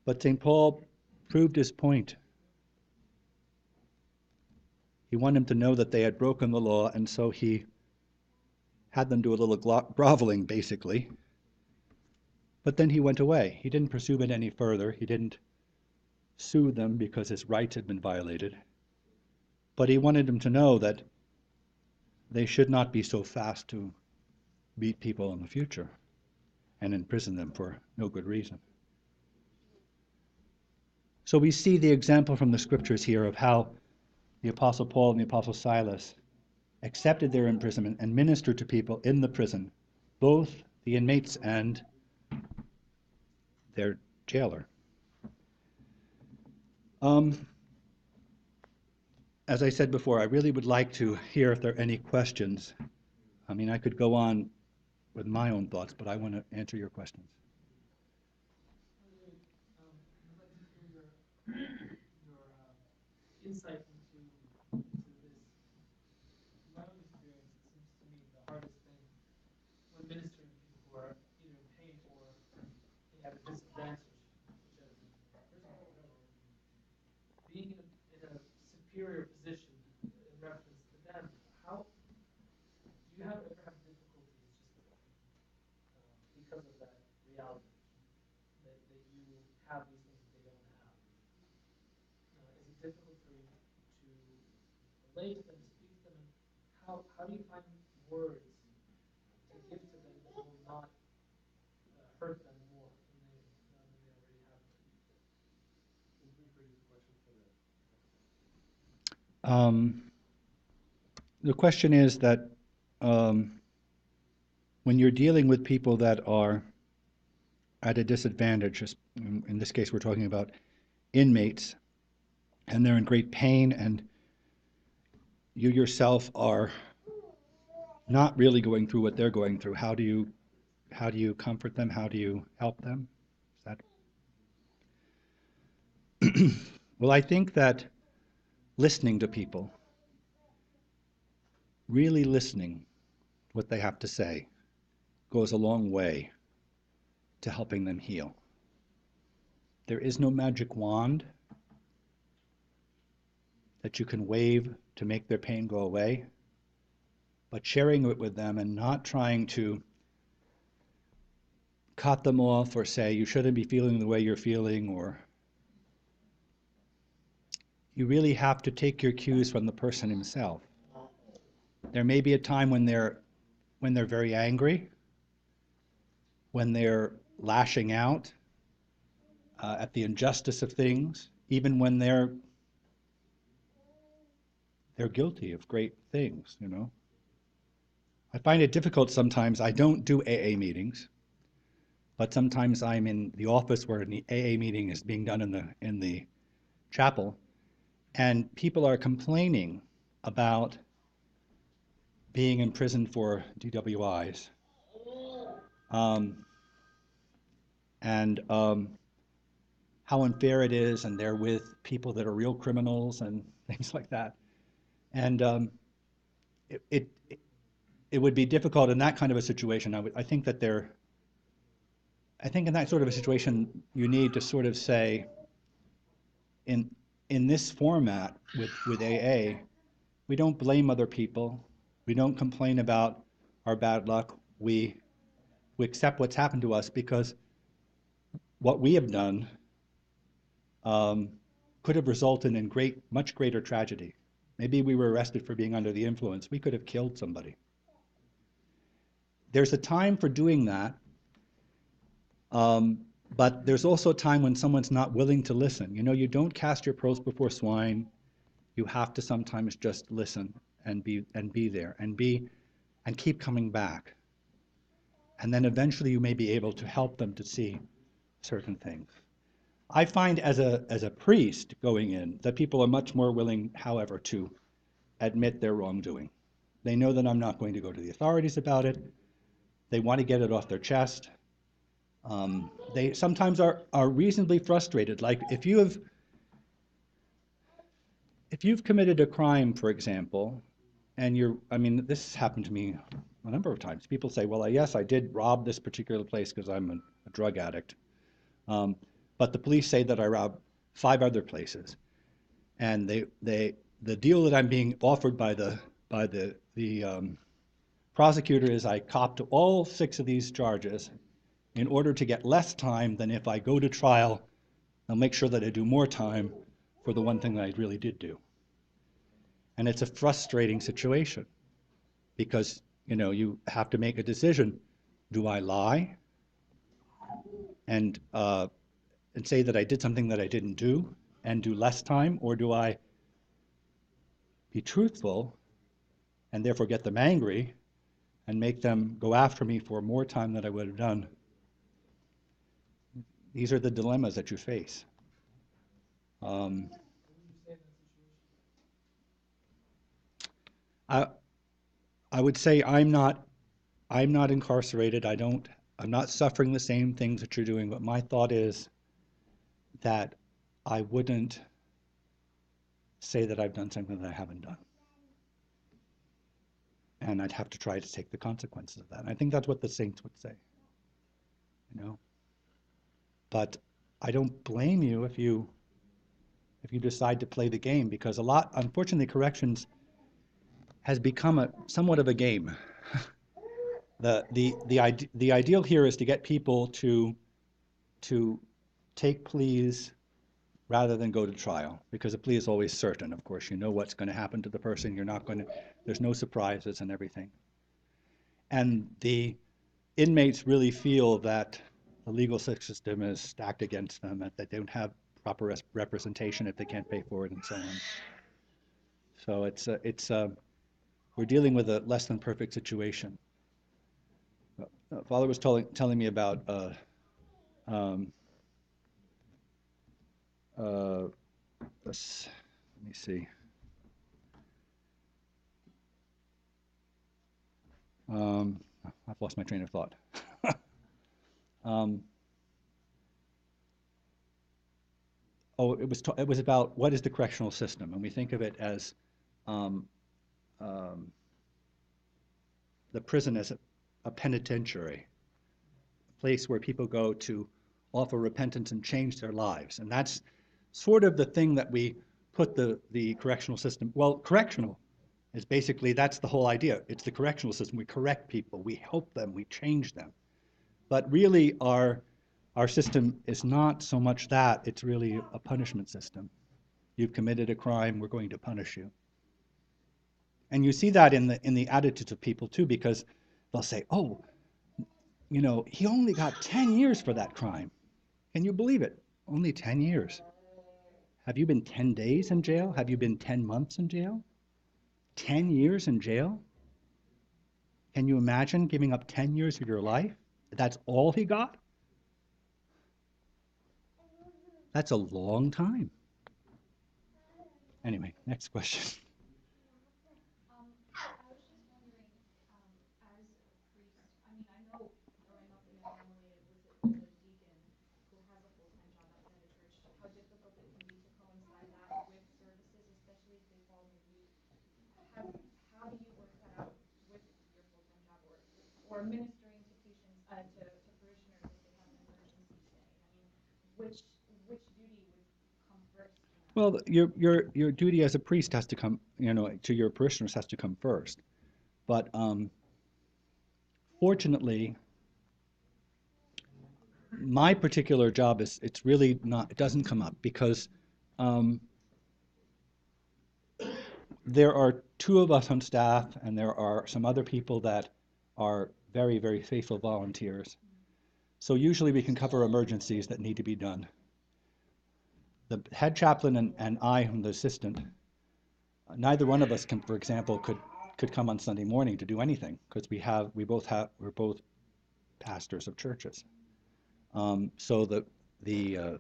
But St. Paul proved his point. He wanted them to know that they had broken the law, and so he had them do a little groveling, basically. But then he went away. He didn't pursue it any further. He didn't sue them because his rights had been violated. But he wanted them to know that they should not be so fast to beat people in the future and imprison them for no good reason. So we see the example from the scriptures here of how the Apostle Paul and the Apostle Silas accepted their imprisonment and ministered to people in the prison, both the inmates and their jailer. As I said before, I really would like to hear if there are any questions. I mean, I could go on with my own thoughts, but I want to answer your questions. Your insight into this. In my own experience, it seems to me the hardest thing when ministering to people who are either in pain or at a disadvantage, such as in prison or whatever, being in a superior position in reference to them. How do you ever have difficulties just because of that reality that you have these things that they don't have? Is it difficult for you to relate to them, to speak to them, and how do you find words to give to them that will not hurt them more than they already have been? Can we rephrase the question for that? The question is that when you're dealing with people that are at a disadvantage, in this case we're talking about inmates, and they're in great pain, and you yourself are not really going through what they're going through, how do you comfort them? How do you help them? Is that Well, I think that listening to people, really listening what they have to say, goes a long way to helping them heal. There is no magic wand that you can wave to make their pain go away, but sharing it with them and not trying to cut them off or say you shouldn't be feeling the way you're feeling, or you really have to take your cues from the person himself. There may be a time when they're very angry, when they're lashing out at the injustice of things, even when they're guilty of great things, you know. I find it difficult sometimes. I don't do AA meetings, but sometimes I'm in the office where an AA meeting is being done in the chapel, and people are complaining about being in prison for DWIs. And how unfair it is, and they're with people that are real criminals and things like that. And it, it it would be difficult in that kind of a situation. I think that I think in that sort of a situation, you need to sort of say, in in this format with AA, we don't blame other people, we don't complain about our bad luck. We accept what's happened to us because what we have done um, could have resulted in much greater tragedy. Maybe we were arrested for being under the influence. We could have killed somebody. There's a time for doing that, um, but there's also a time when someone's not willing to listen. You know, you don't cast your pearls before swine. You have to sometimes just listen and be there and keep coming back. And then eventually you may be able to help them to see certain things. I find as a priest going in that people are much more willing, however, to admit their wrongdoing. They know that I'm not going to go to the authorities about it. They want to get it off their chest. They sometimes are reasonably frustrated. Like if you've committed a crime, for example, and I mean, this happened to me a number of times. People say, well, yes, I did rob this particular place because I'm a drug addict. Um, but the police say that I robbed 5 other places. And the deal that I'm being offered by the prosecutor is I cop to all 6 of these charges in order to get less time than if I go to trial. I'll make sure that I do more time for the one thing that I really did do. And it's a frustrating situation because, you know, you have to make a decision. Do I lie and say that I did something that I didn't do and do less time, or do I be truthful and therefore get them angry and make them go after me for more time than I would have done? These are the dilemmas that you face. I I would say I'm not incarcerated. I'm not suffering the same things that you're doing, but my thought is that I wouldn't say that I've done something that I haven't done. And I'd have to try to take the consequences of that. And I think that's what the saints would say, you know. But I don't blame you if you decide to play the game, because unfortunately, corrections has become somewhat of a game. The ideal here is to get people to take pleas rather than go to trial, because a plea is always certain. Of course, you know what's going to happen to the person. There's no surprises and everything. And the inmates really feel that the legal system is stacked against them, and that they don't have proper representation if they can't pay for it, and so on. So we're dealing with a less than perfect situation. Father was telling me about um, let me see. I've lost my train of thought. um, it was about what is the correctional system, and we think of it as um, um, the prison as a penitentiary, a place where people go to offer repentance and change their lives, and that's sort of the thing that we put the correctional system. Well, correctional is basically, that's the whole idea. It's the correctional system. We correct people, we help them, we change them. But really, our system is not so much that, it's really a punishment system. You've committed a crime, we're going to punish you. And you see that in the attitudes of people too, because they'll say, oh, you know, he only got 10 years for that crime. Can you believe it? Only 10 years. Have you been 10 days in jail? Have you been 10 months in jail? 10 years in jail? Can you imagine giving up 10 years of your life? That's all he got? That's a long time. Anyway, next question. I was just wondering, as a priest, I mean, I know growing up in a family, it was a deacon who has a full-time job outside of church ministering to patients, to parishioners if they have an emergency stay? I mean, which duty would come first in that? Well, your duty as a priest has to come, to your parishioners has to come first. But fortunately, my particular job it's really not, it doesn't come up because um, there are two of us on staff, and there are some other people that are very, very faithful volunteers. So usually we can cover emergencies that need to be done. The head chaplain and I, who's the assistant, neither one of us can, for example, could come on Sunday morning to do anything because we're both pastors of churches. So the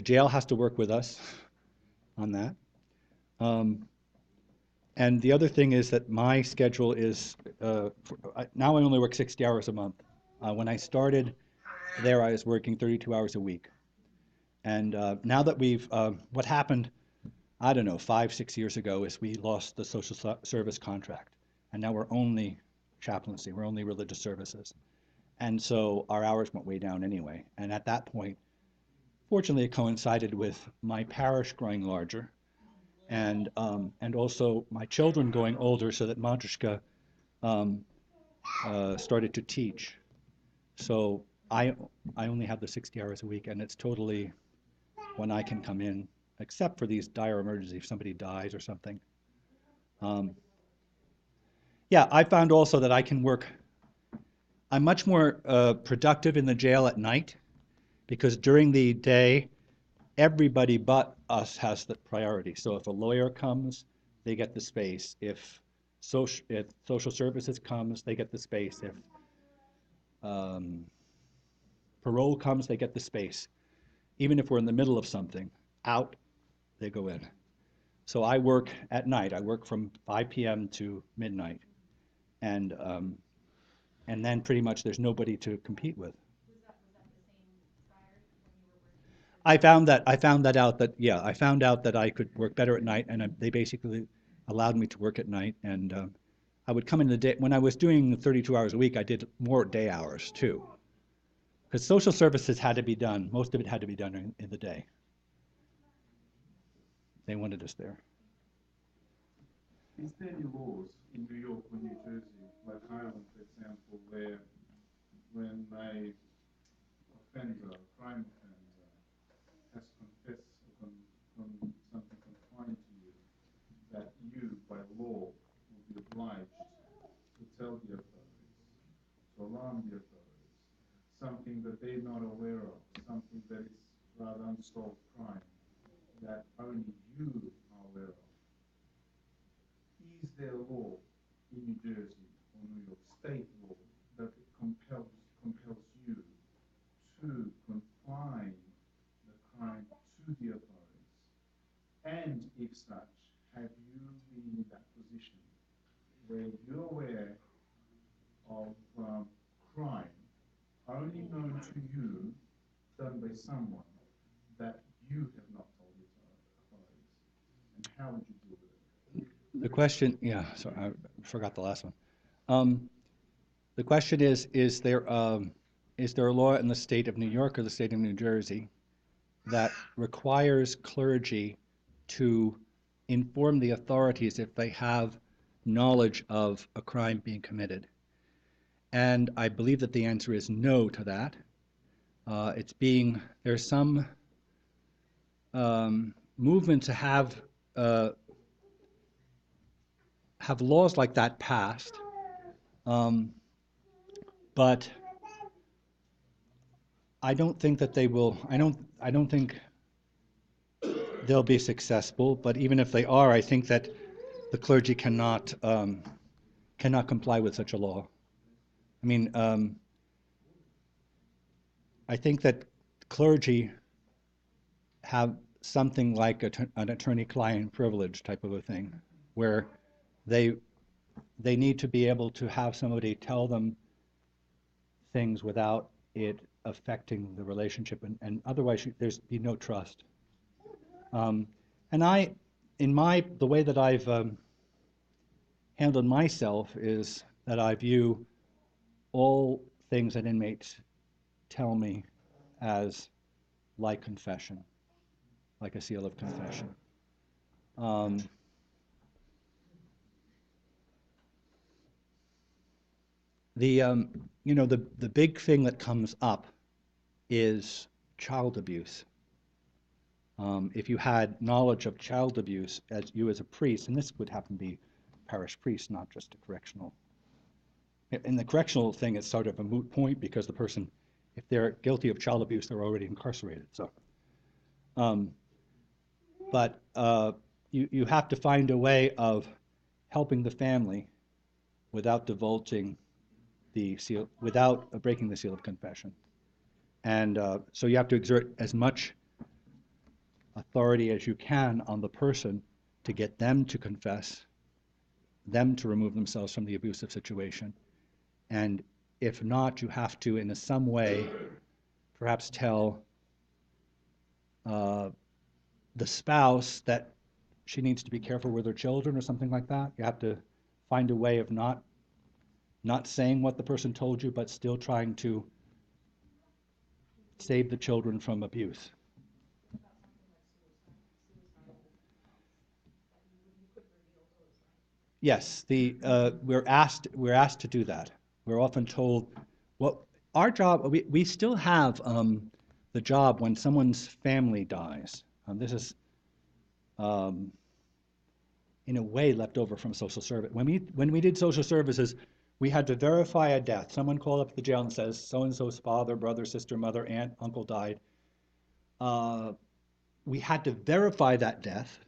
jail has to work with us on that. And the other thing is that my schedule is, now I only work 60 hours a month. When I started there, I was working 32 hours a week. And now that what happened, I don't know, 5, 6 years ago is we lost the social service contract. And now we're only chaplaincy, we're only religious services. And so our hours went way down anyway. And at that point, fortunately, it coincided with my parish growing larger and also my children going older, so that Madrushka started to teach. So I only have the 60 hours a week, and it's totally when I can come in, except for these dire emergencies, if somebody dies or something. Yeah, I found also that I can work. I'm much more productive in the jail at night because during the day, everybody but us has the priority. So if a lawyer comes, they get the space. If social services comes, they get the space. If parole comes, they get the space. Even if we're in the middle of something, out, they go in. So I work at night. I work from 5 p.m. to midnight. And then pretty much there's nobody to compete with. Was that the same prior when you were working? I found out that I could work better at night, and they basically allowed me to work at night. And I would come in the day. When I was doing 32 hours a week, I did more day hours too. Because social services had to be done, most of it had to be done in the day. They wanted us there. Is there any laws in New York or New Jersey, like Ireland, for example, where when a offender, a crime offender, has confessed on something confined to you, that you, by law, will be obliged to tell the authorities, to alarm the authorities, something that they're not aware of, something that is rather unsolved crime, that only you are aware of? Is there a law in New Jersey or New York, state law, that compels you to confine the crime to the authorities? And if such, have you been in that position where you're aware of crime only known to you, done by someone that you have not told the authorities? And how would you deal with it? The question, yeah, sorry, I forgot the last one. The question is there a law in the state of New York or the state of New Jersey that requires clergy to inform the authorities if they have knowledge of a crime being committed? And I believe that the answer is no to that. There's some movement to have laws like that passed, but I don't think that they will. I don't think they'll be successful. But even if they are, I think that the clergy cannot comply with such a law. I mean, I think that clergy have something like an attorney-client privilege type of a thing, where they need to be able to have somebody tell them things without it affecting the relationship, and otherwise there's be no trust. And the way that I've handled myself is that I view all things that inmates tell me as like confession, like a seal of confession. The big thing that comes up is child abuse. If you had knowledge of child abuse as you as a priest, and this would happen to be parish priest, not just a correctional. In the correctional thing, it's sort of a moot point because the person, if they're guilty of child abuse, they're already incarcerated. So, but you have to find a way of helping the family without divulging the seal, without breaking the seal of confession. And so you have to exert as much authority as you can on the person to get them to confess, them to remove themselves from the abusive situation. And if not, you have to, in some way, perhaps tell the spouse that she needs to be careful with her children or something like that. You have to find a way of not saying what the person told you, but still trying to save the children from abuse. Yes, we're asked to do that. We're often told, well, our job, we still have the job when someone's family dies. This is in a way left over from social service. When we did social services, we had to verify a death. Someone called up the jail and says, so-and-so's father, brother, sister, mother, aunt, uncle died. We had to verify that death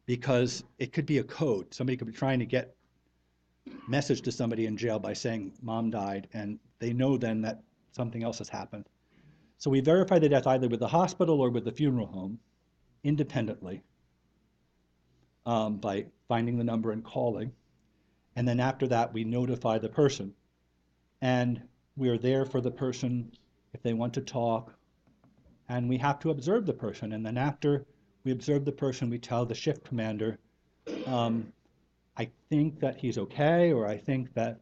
because it could be a code. Somebody could be trying to get message to somebody in jail by saying mom died, and they know then that something else has happened. So we verify the death either with the hospital or with the funeral home independently by finding the number and calling. And then after that, we notify the person. And we are there for the person if they want to talk. And we have to observe the person. And then after we observe the person, we tell the shift commander, I think that he's okay, or I think that,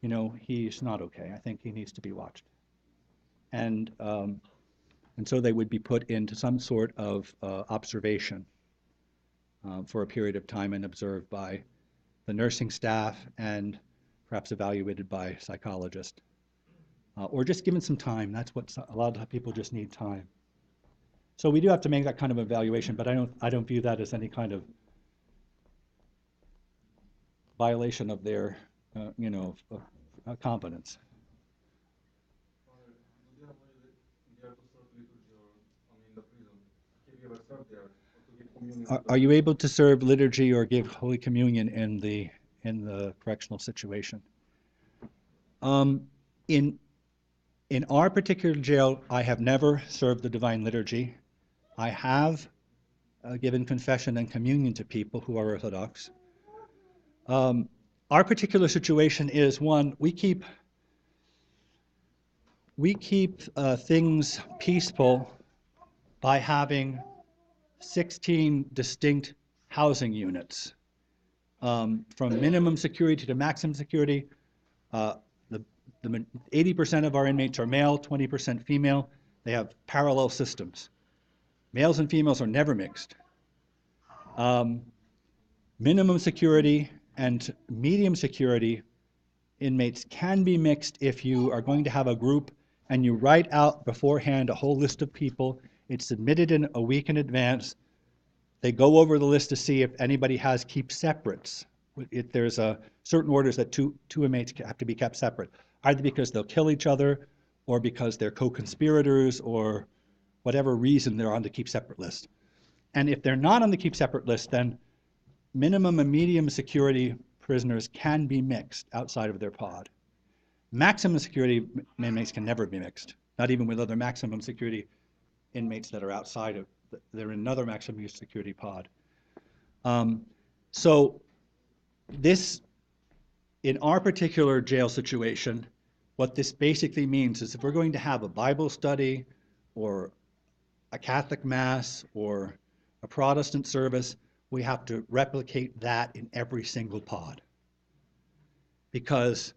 he's not okay. I think he needs to be watched. And so they would be put into some sort of observation for a period of time and observed by the nursing staff and perhaps evaluated by a psychologist. Or just given some time. That's what a lot of people just need, time. So we do have to make that kind of evaluation, but I don't view that as any kind of violation of their, competence. Are you able to serve liturgy or give Holy Communion in the correctional situation? In our particular jail, I have never served the Divine Liturgy. I have given confession and communion to people who are Orthodox. Our particular situation is one, we keep things peaceful by having 16 distinct housing units, from minimum security to maximum security. 80% of our inmates are male, 20% female. They have parallel systems. Males and females are never mixed. Minimum security and medium security inmates can be mixed if you are going to have a group and you write out beforehand a whole list of people. It's submitted in a week in advance. They go over the list to see if anybody has keep separates. If there's certain orders that two inmates have to be kept separate, either because they'll kill each other or because they're co-conspirators or whatever reason they're on the keep separate list. And if they're not on the keep separate list, then minimum and medium security prisoners can be mixed outside of their pod. Maximum security inmates can never be mixed, not even with other maximum security inmates that are outside of, they're in another maximum security pod. So this, in our particular jail situation, what this basically means is if we're going to have a Bible study or a Catholic Mass or a Protestant service, we have to replicate that in every single pod. because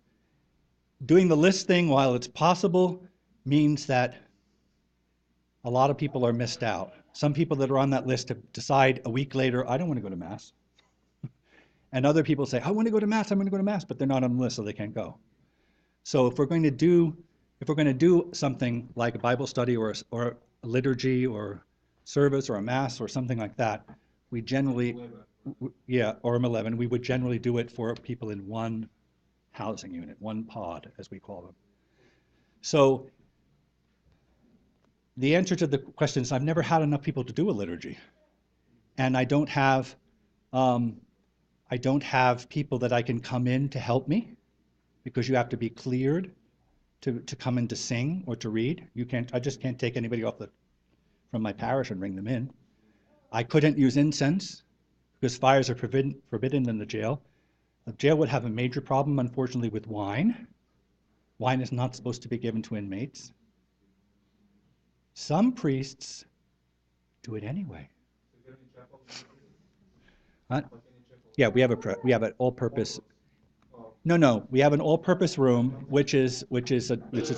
doing the list thing while it's possible means that a lot of people are missed out. Some people that are on that list decide a week later, I don't want to go to Mass. And other people say, I want to go to Mass, I'm going to go to Mass, but they're not on the list, so they can't go. So if we're going to do something like a Bible study or a liturgy or service or a Mass or something like that, we generally, or M11, we would generally do it for people in one housing unit, one pod, as we call them. So the answer to the question is I've never had enough people to do a liturgy. And I don't have people that I can come in to help me, because you have to be cleared to come in to sing or to read. I just can't take anybody from my parish and bring them in. I couldn't use incense because fires are forbidden in the jail. The jail would have a major problem, unfortunately, with wine. Wine is not supposed to be given to inmates. Some priests do it anyway. Huh? Yeah, we have an all-purpose. No, we have an all-purpose room, which is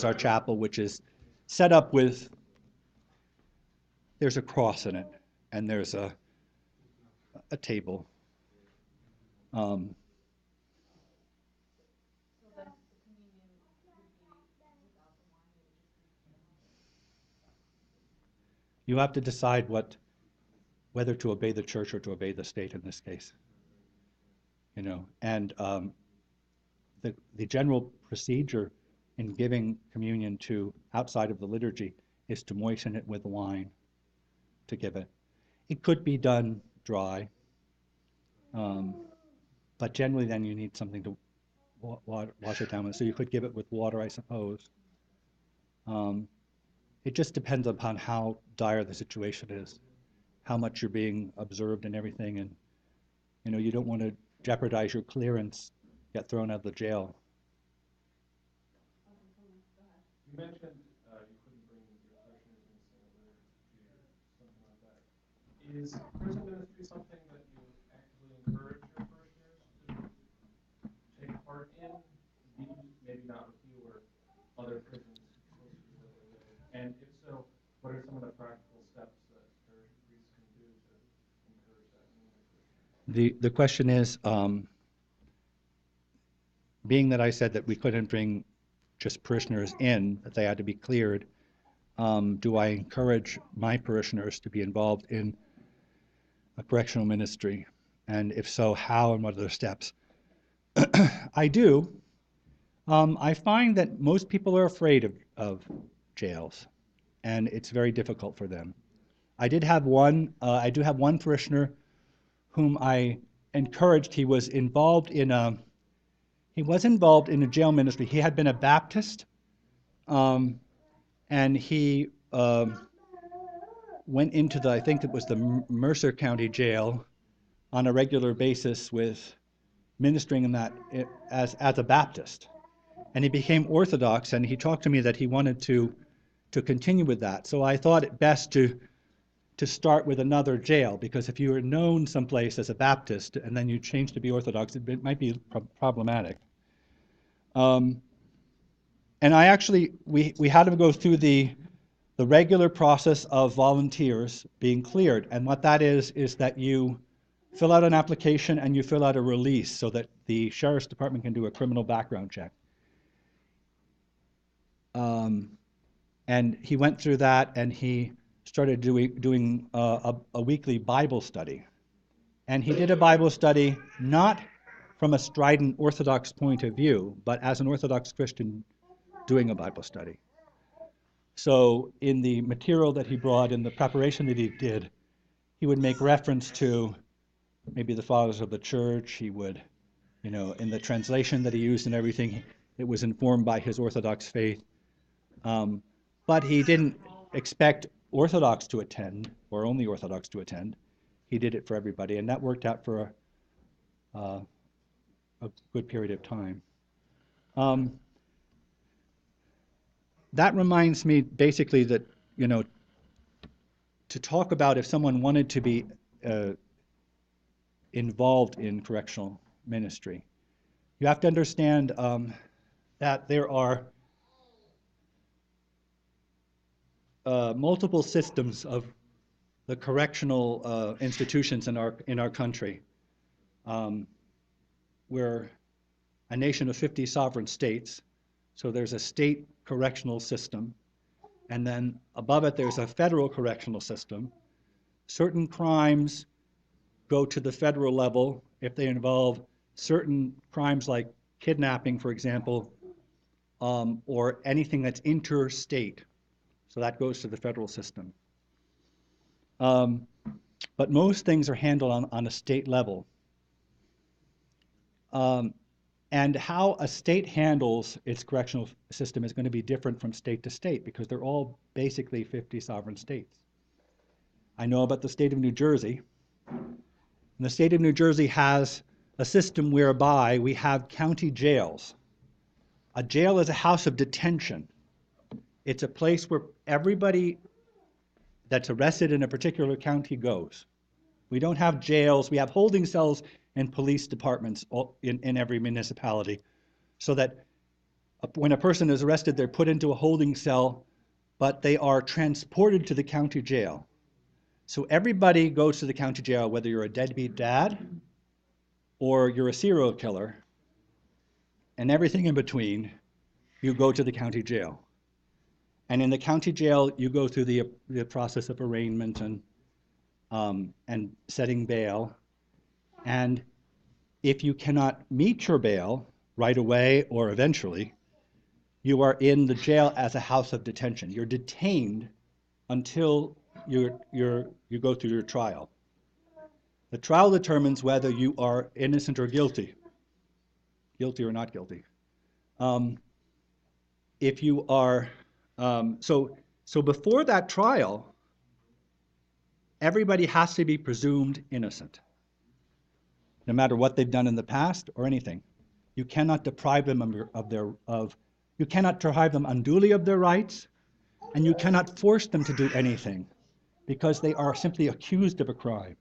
our chapel, which is set up with. There's a cross in it, and there's a table. You have to decide whether to obey the church or to obey the state in this case. And the general procedure in giving communion to outside of the liturgy is to moisten it with wine to give it. It could be done dry, but generally then you need something to wash it down with. So you could give it with water, I suppose. It just depends upon how dire the situation is, how much you're being observed and everything, and you don't want to jeopardize your clearance, get thrown out of the jail. You mentioned you couldn't bring your parishioners in Seminary or something like that. Is prison ministry something that you actively encourage your parishioners to take part in? Maybe not with you or other prisons closer to where they live. And if so, what are some of the practical steps that parish priests can do to encourage that in their parishioners? The question is, being that I said that we couldn't bring just parishioners in, that they had to be cleared, do I encourage my parishioners to be involved in a correctional ministry? And if so, how and what are the steps? I do. I find that most people are afraid of jails, and it's very difficult for them. I do have one parishioner whom I encouraged. He was involved in a jail ministry. He had been a Baptist, and he went into I think it was the Mercer County Jail on a regular basis with ministering in that as a Baptist. And he became Orthodox, and he talked to me that he wanted to continue with that. So I thought it best to start with another jail, because if you are known someplace as a Baptist and then you change to be Orthodox, it might be problematic. And we had to go through the regular process of volunteers being cleared. And what that is that you fill out an application and you fill out a release so that the sheriff's department can do a criminal background check. And he went through that, and he started doing a weekly Bible study. And he did a Bible study not from a strident Orthodox point of view, but as an Orthodox Christian doing a Bible study. So in the material that he brought, in the preparation that he did, he would make reference to maybe the fathers of the church. He would, in the translation that he used and everything, it was informed by his Orthodox faith. But he didn't expect Orthodox to attend, or only Orthodox to attend. He did it for everybody, and that worked out for a good period of time. That reminds me basically that, to talk about if someone wanted to be involved in correctional ministry, You have to understand that there are multiple systems of the correctional institutions in our country. We're a nation of 50 sovereign states, so there's a state correctional system, and then above it there's a federal correctional system. Certain crimes go to the federal level if they involve certain crimes like kidnapping, for example, or anything that's interstate. So that goes to the federal system. But most things are handled on a state level. And how a state handles its correctional system is going to be different from state to state because they're all basically 50 sovereign states. I know about the state of New Jersey. And the state of New Jersey has a system whereby we have county jails. A jail is a house of detention. It's a place where everybody that's arrested in a particular county goes. We don't have jails. We have holding cells and police departments in every municipality, so that when a person is arrested, they're put into a holding cell, but they are transported to the county jail. So everybody goes to the county jail, whether you're a deadbeat dad or you're a serial killer, and everything in between, you go to the county jail. And in the county jail, you go through the process of arraignment and setting bail. And if you cannot meet your bail right away or eventually, you are in the jail as a house of detention. You're detained until you go through your trial. The trial determines whether you are innocent or guilty or not guilty. If you are, so before that trial, everybody has to be presumed innocent, no matter what they've done in the past or anything. You cannot deprive them you cannot deprive them unduly of their rights, and you cannot force them to do anything because they are simply accused of a crime.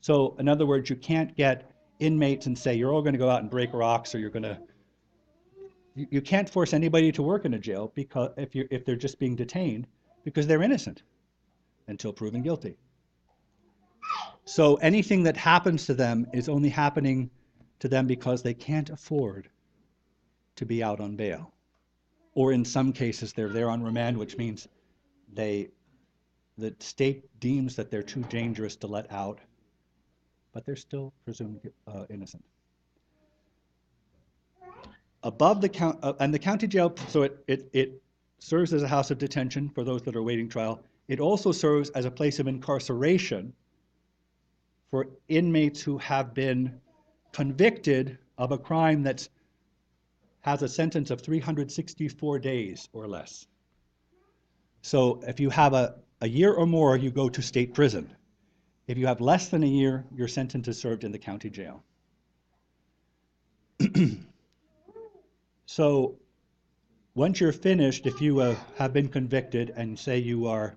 So in other words, you can't get inmates and say, you're all going to go out and break rocks, or you're going to, you can't force anybody to work in a jail because if they're just being detained because they're innocent until proven guilty. So anything that happens to them is only happening to them because they can't afford to be out on bail. Or in some cases, they're there on remand, which means the state deems that they're too dangerous to let out, but they're still presumed innocent. Above the and the county jail, so it serves as a house of detention for those that are awaiting trial. It also serves as a place of incarceration for inmates who have been convicted of a crime that has a sentence of 364 days or less. So if you have a year or more, you go to state prison. If you have less than a year, your sentence is served in the county jail. So once you're finished, if you have been convicted and say you are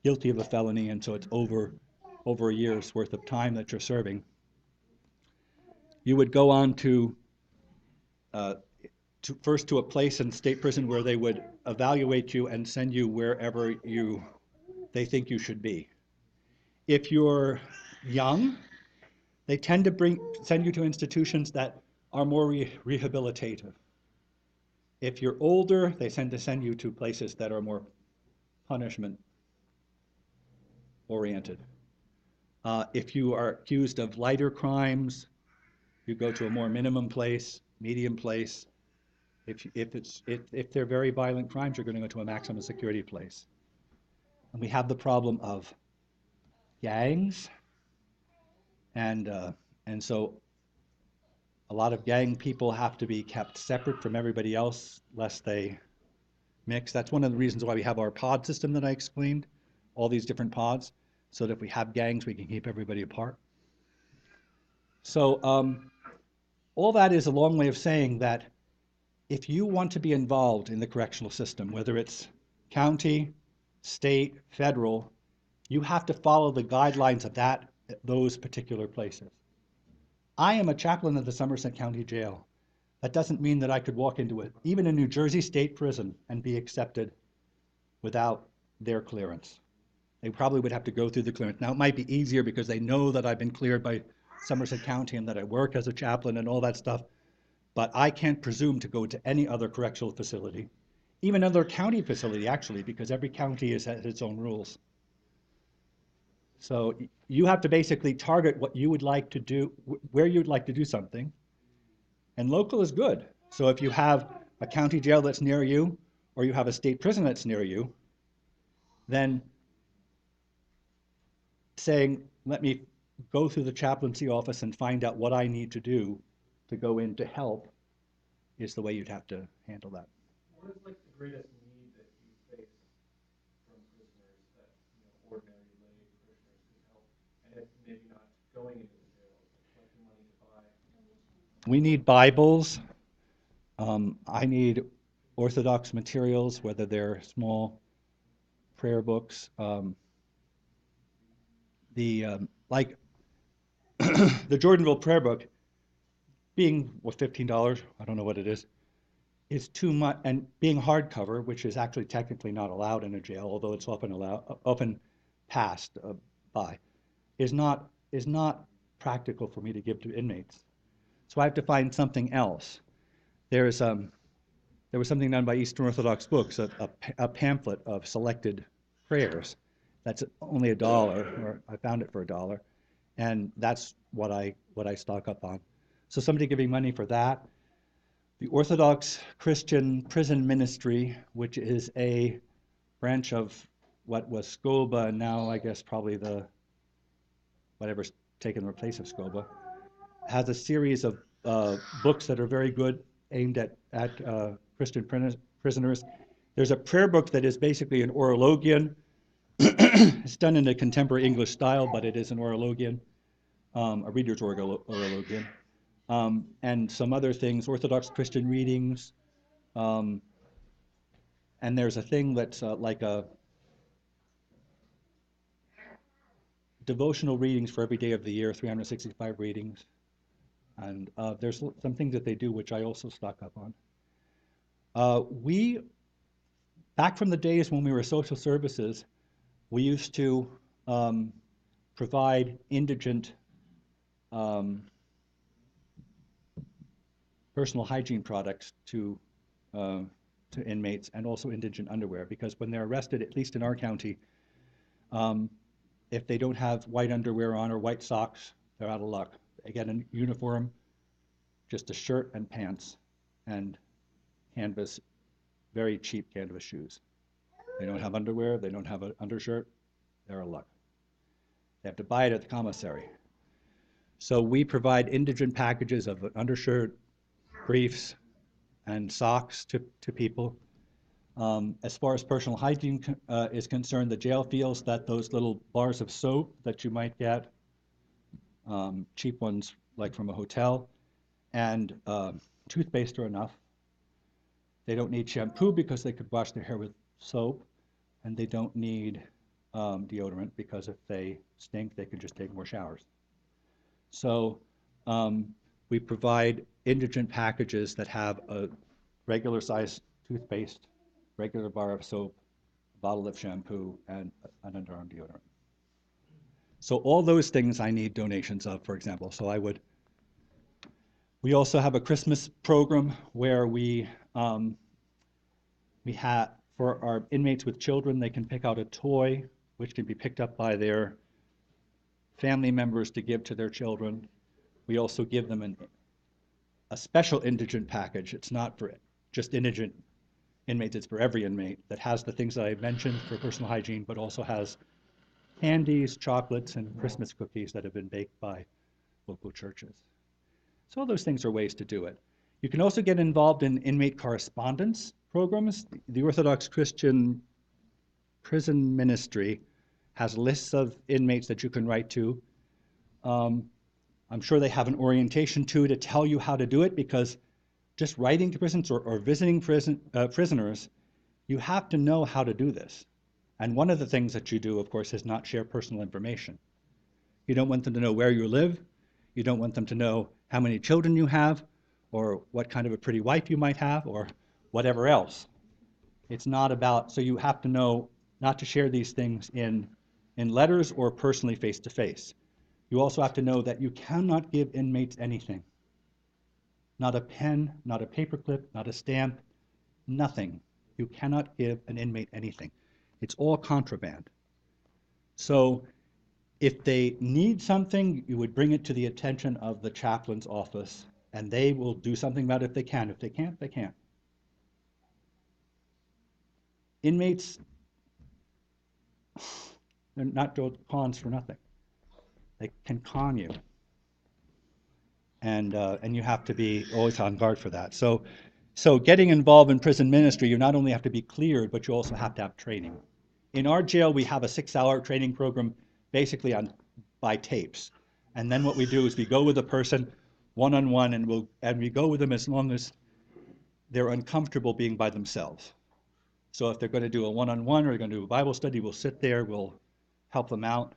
guilty of a felony, and so it's over a year's worth of time that you're serving, you would go on to first to a place in state prison where they would evaluate you and send you wherever they think you should be. If you're young, they tend to send you to institutions that are more rehabilitative. If you're older, they tend to send you to places that are more punishment oriented. If you are accused of lighter crimes, you go to a more minimum place, medium place. If they're very violent crimes, you're going to go to a maximum security place. And we have the problem of gangs, and so a lot of gang people have to be kept separate from everybody else lest they mix. That's one of the reasons why we have our pod system that I explained, all these different pods, so that if we have gangs, we can keep everybody apart. So all that is a long way of saying that if you want to be involved in the correctional system, whether it's county, state, federal, you have to follow the guidelines of those particular places. I am a chaplain at the Somerset County Jail. That doesn't mean that I could walk into even a New Jersey state prison and be accepted without their clearance. They probably would have to go through the clearance. Now, it might be easier because they know that I've been cleared by Somerset County and that I work as a chaplain and all that stuff, but I can't presume to go to any other correctional facility, even another county facility, actually, because every county has its own rules. So you have to basically target what you would like to do, where you'd like to do something, and local is good. So if you have a county jail that's near you, or you have a state prison that's near you, then saying, let me go through the chaplaincy office and find out what I need to do to go in to help is the way you'd have to handle that. What is like the greatest need that you face from prisoners that ordinary lay parishioners could help? And if maybe not going into the jail, collecting money to buy. We need Bibles. I need Orthodox materials, whether they're small prayer books. Like the Jordanville prayer book, being $15, I don't know what it is too much, and being hardcover, which is actually technically not allowed in a jail, although it's often passed by, is not practical for me to give to inmates. So I have to find something else. There was something done by Eastern Orthodox Books, a pamphlet of selected prayers. That's only $1, or I found it for $1, and that's what I stock up on. So somebody giving money for that. The Orthodox Christian Prison Ministry, which is a branch of what was SCOBA, and now I guess probably whatever's taken the place of SCOBA, has a series of books that are very good, aimed at Christian prisoners. There's a prayer book that is basically an Orologian. It's done in a contemporary English style, but it is an Orologian, a reader's Orologian. And some other things, Orthodox Christian readings. And there's a thing that's like a devotional readings for every day of the year, 365 readings. And there's some things that they do which I also stock up on. Back from the days when we were social services, we used to provide indigent personal hygiene products to inmates, and also indigent underwear, because when they're arrested, at least in our county, if they don't have white underwear on or white socks, they're out of luck. They get a uniform, just a shirt and pants, and canvas, very cheap canvas shoes. They don't have underwear, they don't have an undershirt, they're out of luck. They have to buy it at the commissary. So we provide indigent packages of an undershirt, briefs, and socks to people. As far as personal hygiene is concerned, the jail feels that those little bars of soap that you might get, cheap ones like from a hotel, and toothpaste are enough. They don't need shampoo because they could wash their hair with soap, and they don't need deodorant because if they stink, they could just take more showers. So we provide indigent packages that have a regular size toothpaste, regular bar of soap, a bottle of shampoo, and an underarm deodorant. So all those things I need donations of, for example. So we also have a Christmas program where we have, for our inmates with children, they can pick out a toy which can be picked up by their family members to give to their children. We also give them a special indigent package. It's not for just indigent inmates, it's for every inmate, that has the things that I mentioned for personal hygiene, but also has candies, chocolates, and Christmas cookies that have been baked by local churches. So all those things are ways to do it. You can also get involved in inmate correspondence programs. The Orthodox Christian Prison Ministry has lists of inmates that you can write to. I'm sure they have an orientation to tell you how to do it, because just writing to prisons or visiting prisoners, you have to know how to do this. And one of the things that you do, of course, is not share personal information. You don't want them to know where you live. You don't want them to know how many children you have, or what kind of a pretty wife you might have, or whatever else. It's not about, so you have to know not to share these things in letters or personally face to face. You also have to know that you cannot give inmates anything. Not a pen, not a paperclip, not a stamp, nothing. You cannot give an inmate anything. It's all contraband. So if they need something, you would bring it to the attention of the chaplain's office, and they will do something about it if they can. If they can't, they can't. Inmates, they're not pawns for nothing. They can con you. And you have to be always on guard for that. So getting involved in prison ministry, you not only have to be cleared, but you also have to have training. In our jail, we have a 6-hour training program basically by tapes. And then what we do is we go with a person one-on-one, and we go with them as long as they're uncomfortable being by themselves. So if they're going to do a one-on-one or they're going to do a Bible study, we'll sit there, we'll help them out.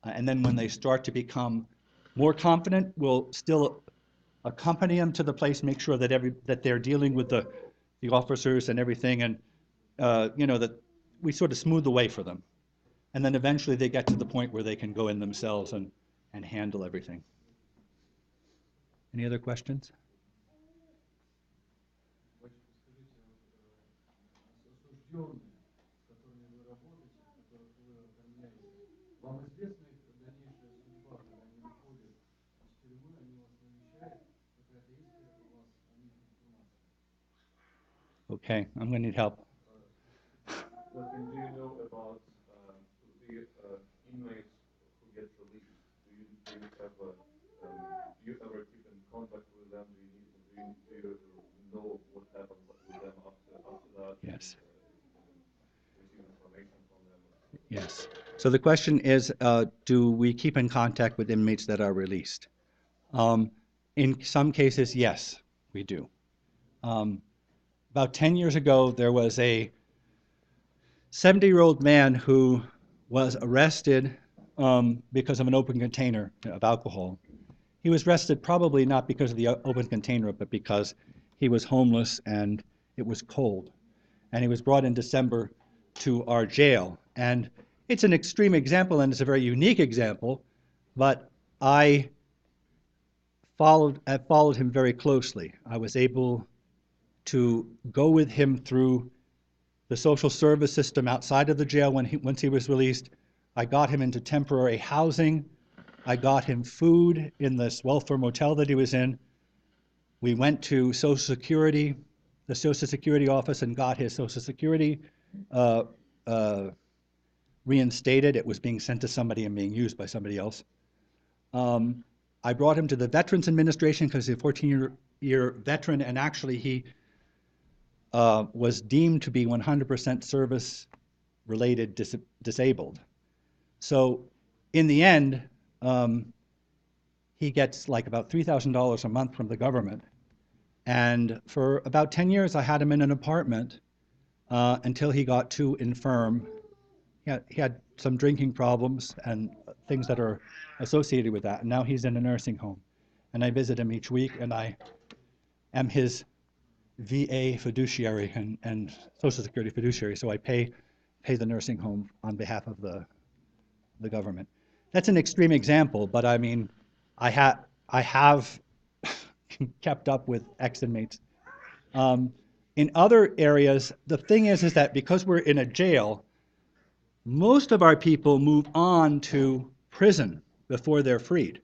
And then when they start to become more confident, we'll still accompany them to the place, make sure that they're dealing with the officers and everything, and that we sort of smooth the way for them. And then eventually they get to the point where they can go in themselves and handle everything. Any other questions? Okay, I'm going to need help. What do you know about the inmates who get released? Do you ever keep in contact with them? Do you know what happens with them after that? Yes. Receive information from them? Yes. So the question is, do we keep in contact with inmates that are released? In some cases, yes, we do. About 10 years ago, there was a 70-year-old man who was arrested because of an open container of alcohol. He was arrested probably not because of the open container, but because he was homeless and it was cold. And he was brought in December to our jail. And it's an extreme example, and it's a very unique example, but I followed him very closely. I was able to go with him through the social service system outside of the jail once he was released. I got him into temporary housing. I got him food in this welfare motel that he was in. We went to Social Security, the Social Security office, and got his Social Security reinstated. It was being sent to somebody and being used by somebody else. I brought him to the Veterans Administration because he's a 14-year veteran, and actually he was deemed to be 100% service-related disabled. So in the end, he gets like about $3,000 a month from the government. And for about 10 years, I had him in an apartment until he got too infirm. He had some drinking problems and things that are associated with that. And now he's in a nursing home. And I visit him each week, and I am his VA fiduciary and Social Security fiduciary. So I pay the nursing home on behalf of the government. That's an extreme example, but I mean, I have kept up with ex-inmates. In other areas, the thing is that because we're in a jail, most of our people move on to prison before they're freed.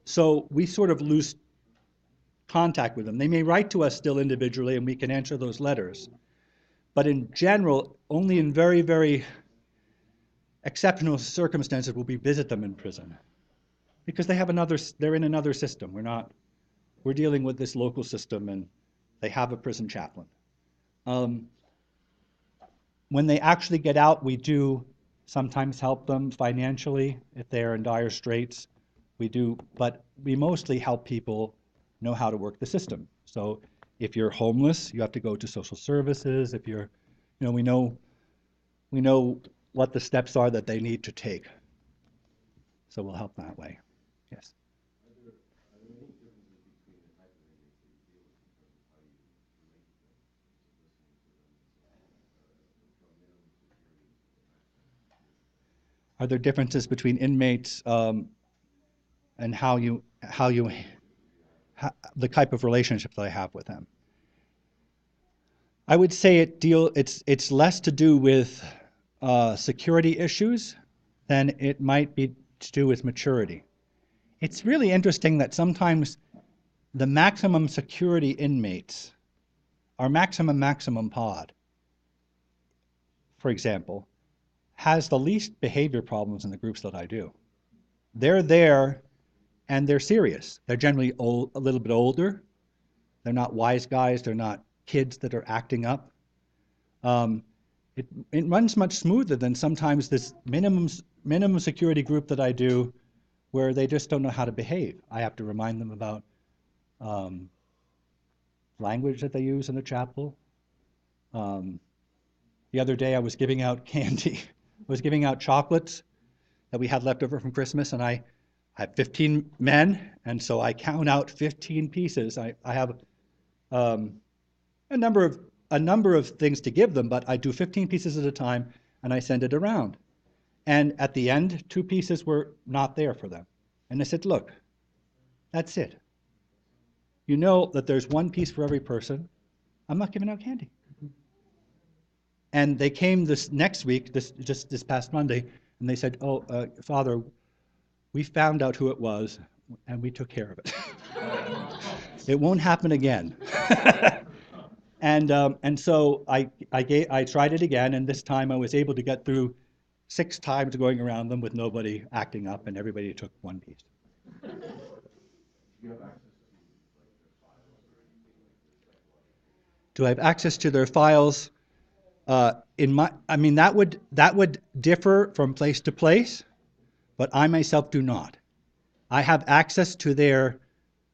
So we sort of lose contact with them. They may write to us still individually, and we can answer those letters. But in general, only in very, very exceptional circumstances will we visit them in prison, because they're in another system. We're dealing with this local system, and they have a prison chaplain. When they actually get out, we do sometimes help them financially if they're in dire straits. We do, but we mostly help people know how to work the system. So if you're homeless, you have to go to social services. If you're, we know what the steps are that they need to take. So we'll help that way. Yes. are there differences between inmates and the type of relationship that I have with them? I would say it's less to do with security issues than it might be to do with maturity. It's really interesting that sometimes the maximum security inmates, our maximum pod, for example, has the least behavior problems in the groups that I do. They're there and they're serious. They're generally a little bit older. They're not wise guys. They're not kids that are acting up. It runs much smoother than sometimes this minimum security group that I do, where they just don't know how to behave. I have to remind them about language that they use in the chapel. The other day I was giving out candy. I was giving out chocolates that we had left over from Christmas, and I had 15 men, and so I count out 15 pieces. I have a number of things to give them, but I do 15 pieces at a time, and I send it around. And at the end, 2 pieces were not there for them. And I said, look, that's it. You know that there's 1 piece for every person. I'm not giving out candy. And they came this next week, just this past Monday, and they said, oh, Father, we found out who it was, and we took care of it. It won't happen again. And so I tried it again, and this time I was able to get through 6 times going around them with nobody acting up, and everybody took 1 piece. Do I have access to their files? That would differ from place to place, but I myself do not. I have access to their,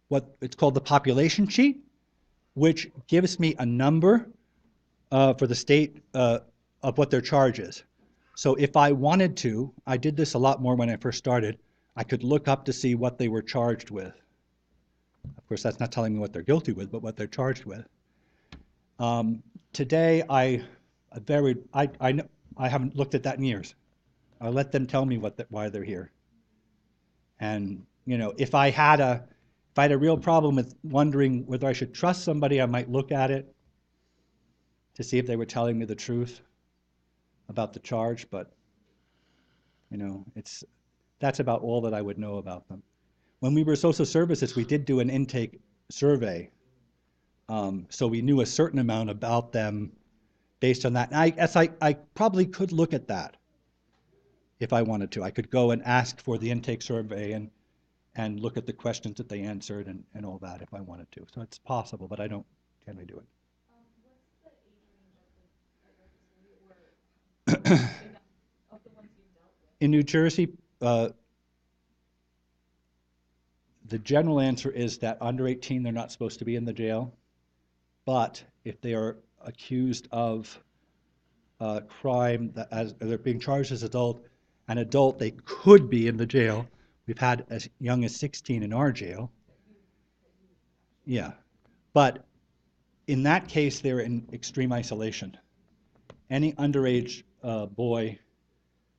what it's called the population sheet, which gives me a number for the state of what their charge is. So if I wanted to, I did this a lot more when I first started, I could look up to see what they were charged with. Of course, that's not telling me what they're guilty with, but what they're charged with. Today, I haven't looked at that in years. I let them tell me why they're here. And if I had a real problem with wondering whether I should trust somebody, I might look at it to see if they were telling me the truth about the charge. But that's about all that I would know about them. When we were social services, we did do an intake survey. So we knew a certain amount about them based on that. And I guess I probably could look at that if I wanted to. I could go and ask for the intake survey and look at the questions that they answered and all that if I wanted to. So it's possible, but I don't generally do it. What's the age range of the ones you've dealt with? In New Jersey, the general answer is that under 18, they're not supposed to be in the jail. But if they are accused of crime, as they're being charged as an adult, they could be in the jail. We've had as young as 16 in our jail. Yeah. But in that case, they're in extreme isolation. Any underage boy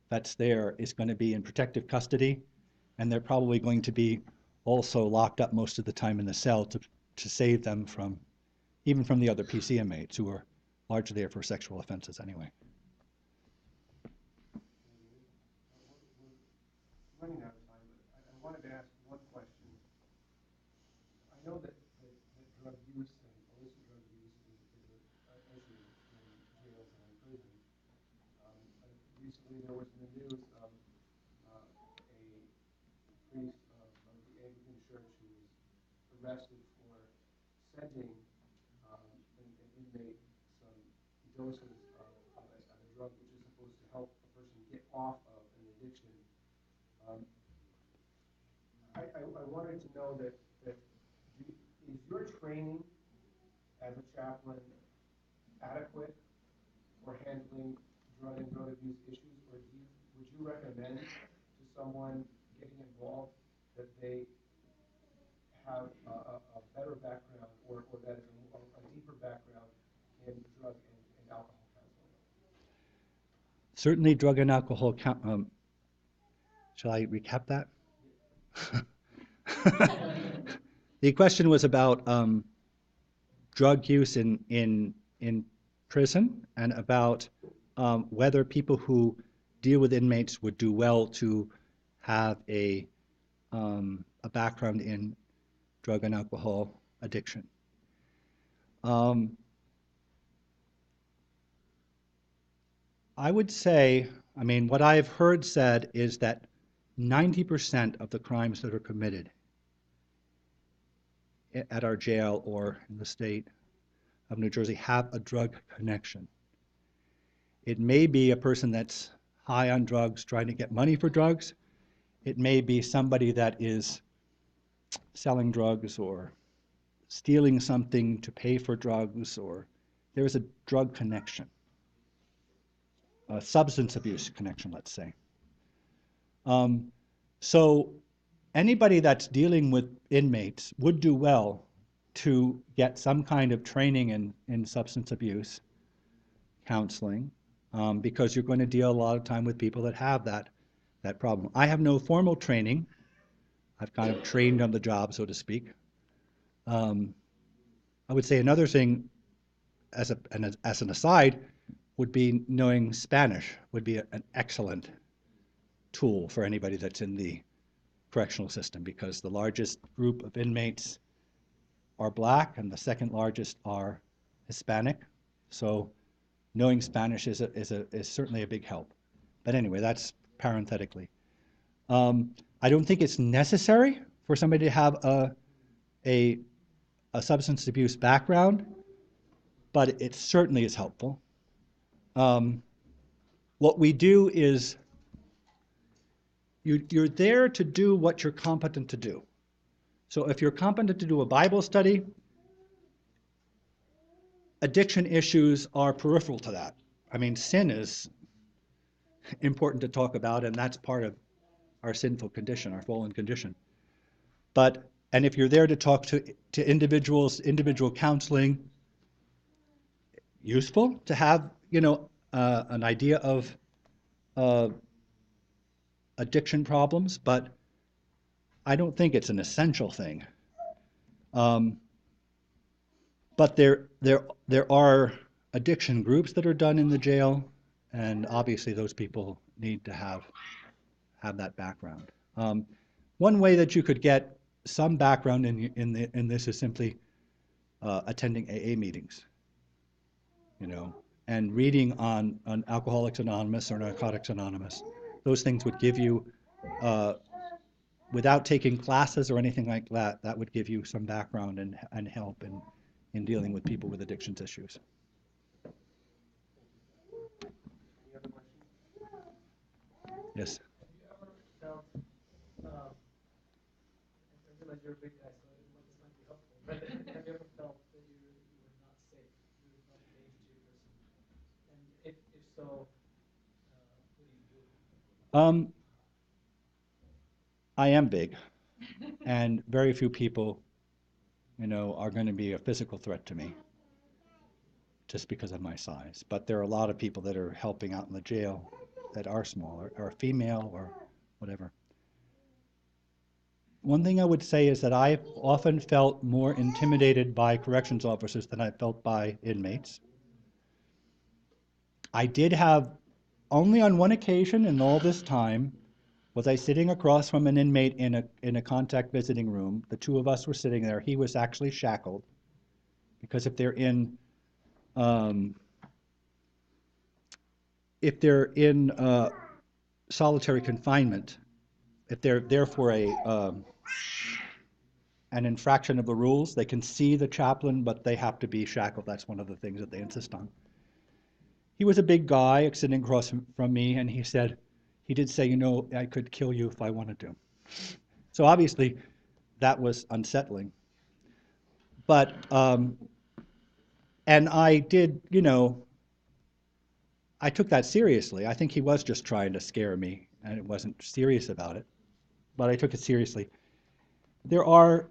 that's there is going to be in protective custody, and they're probably going to be also locked up most of the time in the cell to save them even from the other PC inmates who are largely there for sexual offenses anyway. Running out of time, but I wanted to ask one question. I know that drug use and illicit drug use is an issue in jails and in prisons. Recently there was in the news a priest of the Anglican Church who was arrested for sending an inmate some doses of a drug which is supposed to help a person get off of an addiction. I wanted to know that is your training as a chaplain adequate for handling drug and drug abuse issues, or would you recommend to someone getting involved that they have a better background or that is a deeper background in drug and alcohol counseling? Certainly drug and alcohol Shall I recap that? The question was about drug use in prison and about whether people who deal with inmates would do well to have a background in drug and alcohol addiction. I would say, I mean, what I've heard said is that 90% of the crimes that are committed at our jail or in the state of New Jersey have a drug connection. It may be a person that's high on drugs trying to get money for drugs. It may be somebody that is selling drugs or stealing something to pay for drugs, or there is a drug connection, a substance abuse connection, let's say. So anybody that's dealing with inmates would do well to get some kind of training in substance abuse counseling, because you're going to deal a lot of time with people that have that problem. I have no formal training. I've kind of trained on the job, so to speak. I would say another thing, as an aside, would be knowing Spanish would be an excellent tool for anybody that's in the correctional system, because the largest group of inmates are Black and the second largest are Hispanic. So knowing Spanish is certainly a big help. But anyway, that's parenthetically. I don't think it's necessary for somebody to have a substance abuse background, but it certainly is helpful. What we do is you're there to do what you're competent to do. So if you're competent to do a Bible study, addiction issues are peripheral to that. I mean, sin is important to talk about, and that's part of our sinful condition, our fallen condition. And if you're there to talk to individuals, individual counseling, useful to have, an idea of addiction problems, but I don't think it's an essential thing. But there are addiction groups that are done in the jail, and obviously those people need to have that background. One way that you could get some background in this is simply attending AA meetings, and reading on Alcoholics Anonymous or Narcotics Anonymous. Those things would give you, without taking classes or anything like that, that would give you some background and help in dealing with people with addictions issues. Any other questions? Yes. Have you ever felt, I realize you're a big guy, so this might be helpful, but have you ever felt that you were not safe, you were not a danger to your person? And if so, what do you do? I am big, and very few people, are going to be a physical threat to me just because of my size. But there are a lot of people that are helping out in the jail that are smaller, or female, or whatever. One thing I would say is that I've often felt more intimidated by corrections officers than I felt by inmates. I did have, only on one occasion in all this time, was I sitting across from an inmate in a contact visiting room. The two of us were sitting there. He was actually shackled, because if they're in solitary confinement, if they're there for an infraction of the rules, they can see the chaplain, but they have to be shackled. That's one of the things that they insist on. He was a big guy sitting across from me, and he did say, I could kill you if I wanted to. So obviously, that was unsettling. But, and I did, I took that seriously. I think he was just trying to scare me, and it wasn't serious about it. But I took it seriously. There are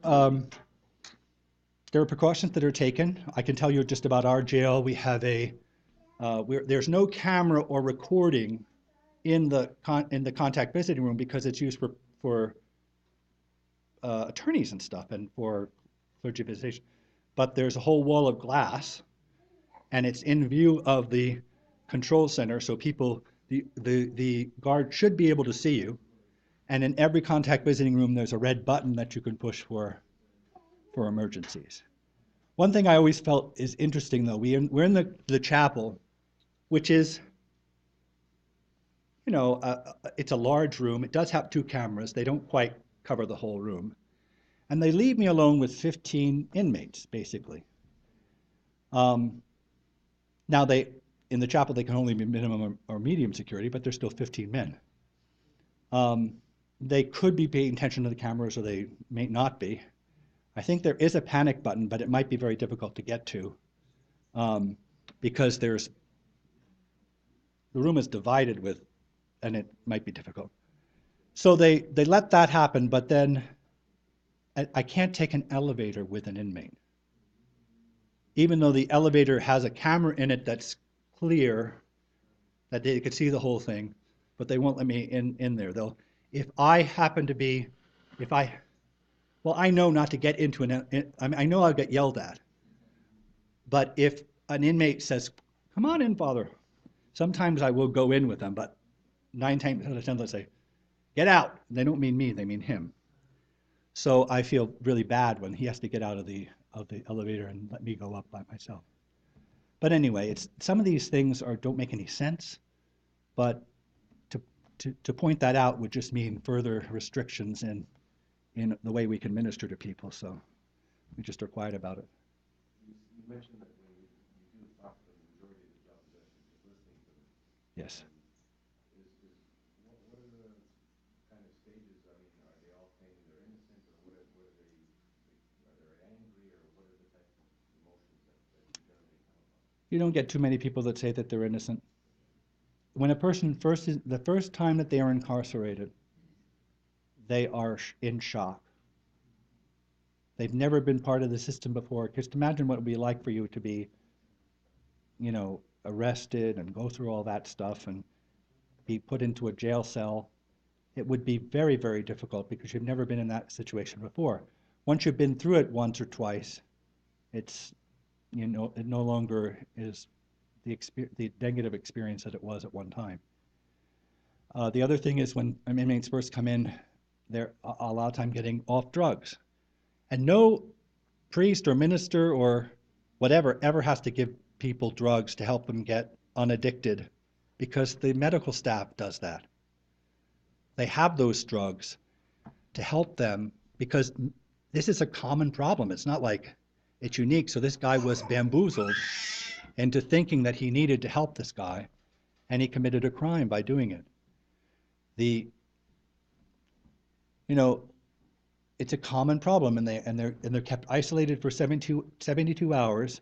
precautions that are taken. I can tell you just about our jail. We have there's no camera or recording in the contact visiting room because it's used for attorneys and stuff and for clergy visitation. But there's a whole wall of glass, and it's in view of the control center, so people, the guard should be able to see you. And in every contact visiting room, there's a red button that you can push for emergencies. One thing I always felt is interesting, though, we're in the chapel, which is, you know, it's a large room. It does have 2 cameras. They don't quite cover the whole room. And they leave me alone with 15 inmates, basically. Now, in the chapel, they can only be minimum or medium security, but there's still 15 men. They could be paying attention to the cameras, or they may not be. I think there is a panic button, but it might be very difficult to get to because the room is divided with, and it might be difficult. So they let that happen, but then I can't take an elevator with an inmate. Even though the elevator has a camera in it that's clear, that they could see the whole thing, but they won't let me in there. If I happen to be, well, I know not to get into I know I'll get yelled at. But if an inmate says, "Come on in, Father," sometimes I will go in with them, but 9 times out of 10 they'll say, "Get out." They don't mean me, they mean him. So I feel really bad when he has to get out of the elevator and let me go up by myself. But anyway, some of these things don't make any sense, but to point that out would just mean further restrictions in the way we can minister to people, so we just are quiet about it. You mentioned that when you do talk to the majority of the job is actually just listening to them. Yes. What are the kind of stages? I mean, are they all claiming they're innocent, or are they angry, or what are the types of emotions that you generally come across? You don't get too many people that say that they're innocent. When a person the first time that they are incarcerated, they are in shock. They've never been part of the system before. Just imagine what it would be like for you to be, you know, arrested and go through all that stuff and be put into a jail cell. It would be very, very difficult because you've never been in that situation before. Once you've been through it once or twice, it no longer is the negative experience that it was at one time. The other thing is when inmates first come in, they're a lot of time getting off drugs. And no priest or minister or whatever ever has to give people drugs to help them get unaddicted because the medical staff does that. They have those drugs to help them because this is a common problem. It's not like it's unique. So this guy was bamboozled into thinking that he needed to help this guy, and he committed a crime by doing it. It's a common problem, and they're kept isolated for 72 hours.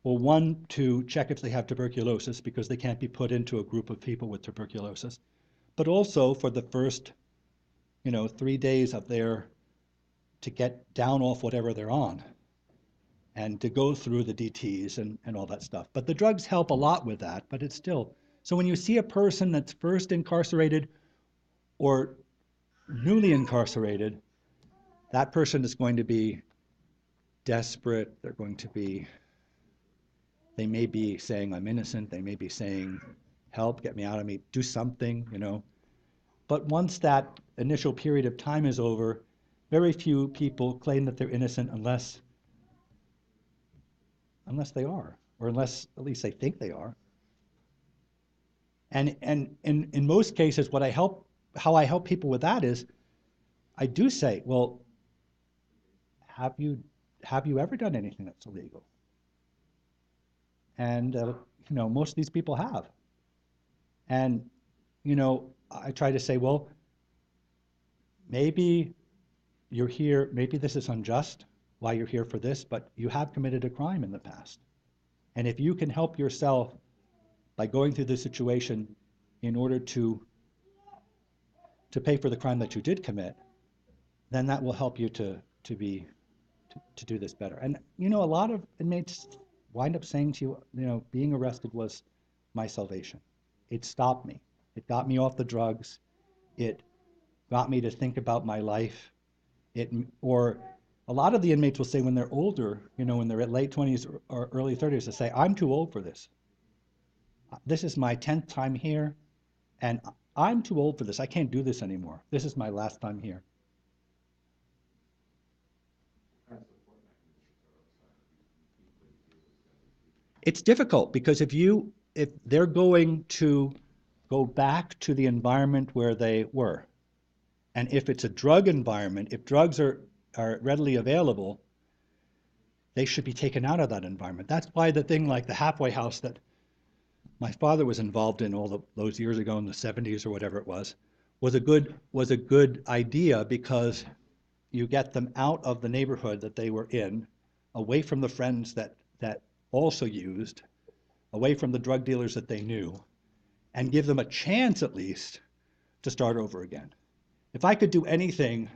Well, one, to check if they have tuberculosis because they can't be put into a group of people with tuberculosis, but also for the first, 3 days to get down off whatever they're on and to go through the DTs and all that stuff. But the drugs help a lot with that, but it's still. So when you see a person that's first incarcerated or newly incarcerated, that person is going to be desperate. They may be saying, "I'm innocent." They may be saying, "Help, get me out of me, do something," But once that initial period of time is over, very few people claim that they're innocent unless they are, or unless at least they think they are. And in most cases, how I help people with that is, I do say, well, have you ever done anything that's illegal? And most of these people have. And I try to say, well, maybe you're here, maybe this is unjust, why you're here for this, but you have committed a crime in the past. And if you can help yourself by going through this situation in order to pay for the crime that you did commit, then that will help you to do this better. And a lot of inmates wind up saying to you, being arrested was my salvation. It stopped me. It got me off the drugs. It got me to think about my life. Or a lot of the inmates will say when they're older, when they're at late 20s or early 30s, they say, I'm too old for this. This is my 10th time here, and I'm too old for this. I can't do this anymore. This is my last time here. It's difficult because if they're going to go back to the environment where they were, and if it's a drug environment, if drugs are readily available, they should be taken out of that environment. That's why the thing like the halfway house that my father was involved in those years ago in the 70s or whatever it was a good idea, because you get them out of the neighborhood that they were in, away from the friends that also used, away from the drug dealers that they knew, and give them a chance at least to start over again. If I could do anything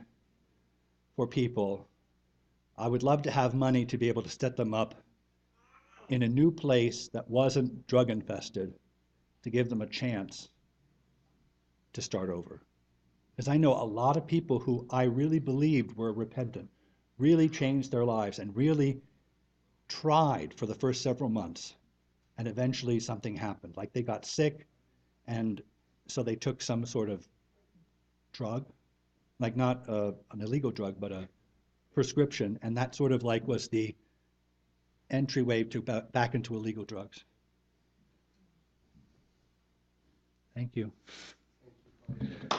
for people, I would love to have money to be able to set them up in a new place that wasn't drug infested, to give them a chance to start over. Because I know a lot of people who I really believed were repentant, really changed their lives, and really tried for the first several months, and eventually something happened. Like they got sick, and so they took some sort of drug, like not an illegal drug, but a prescription, and that sort of like was the entryway to back into illegal drugs. Thank you. Thank you.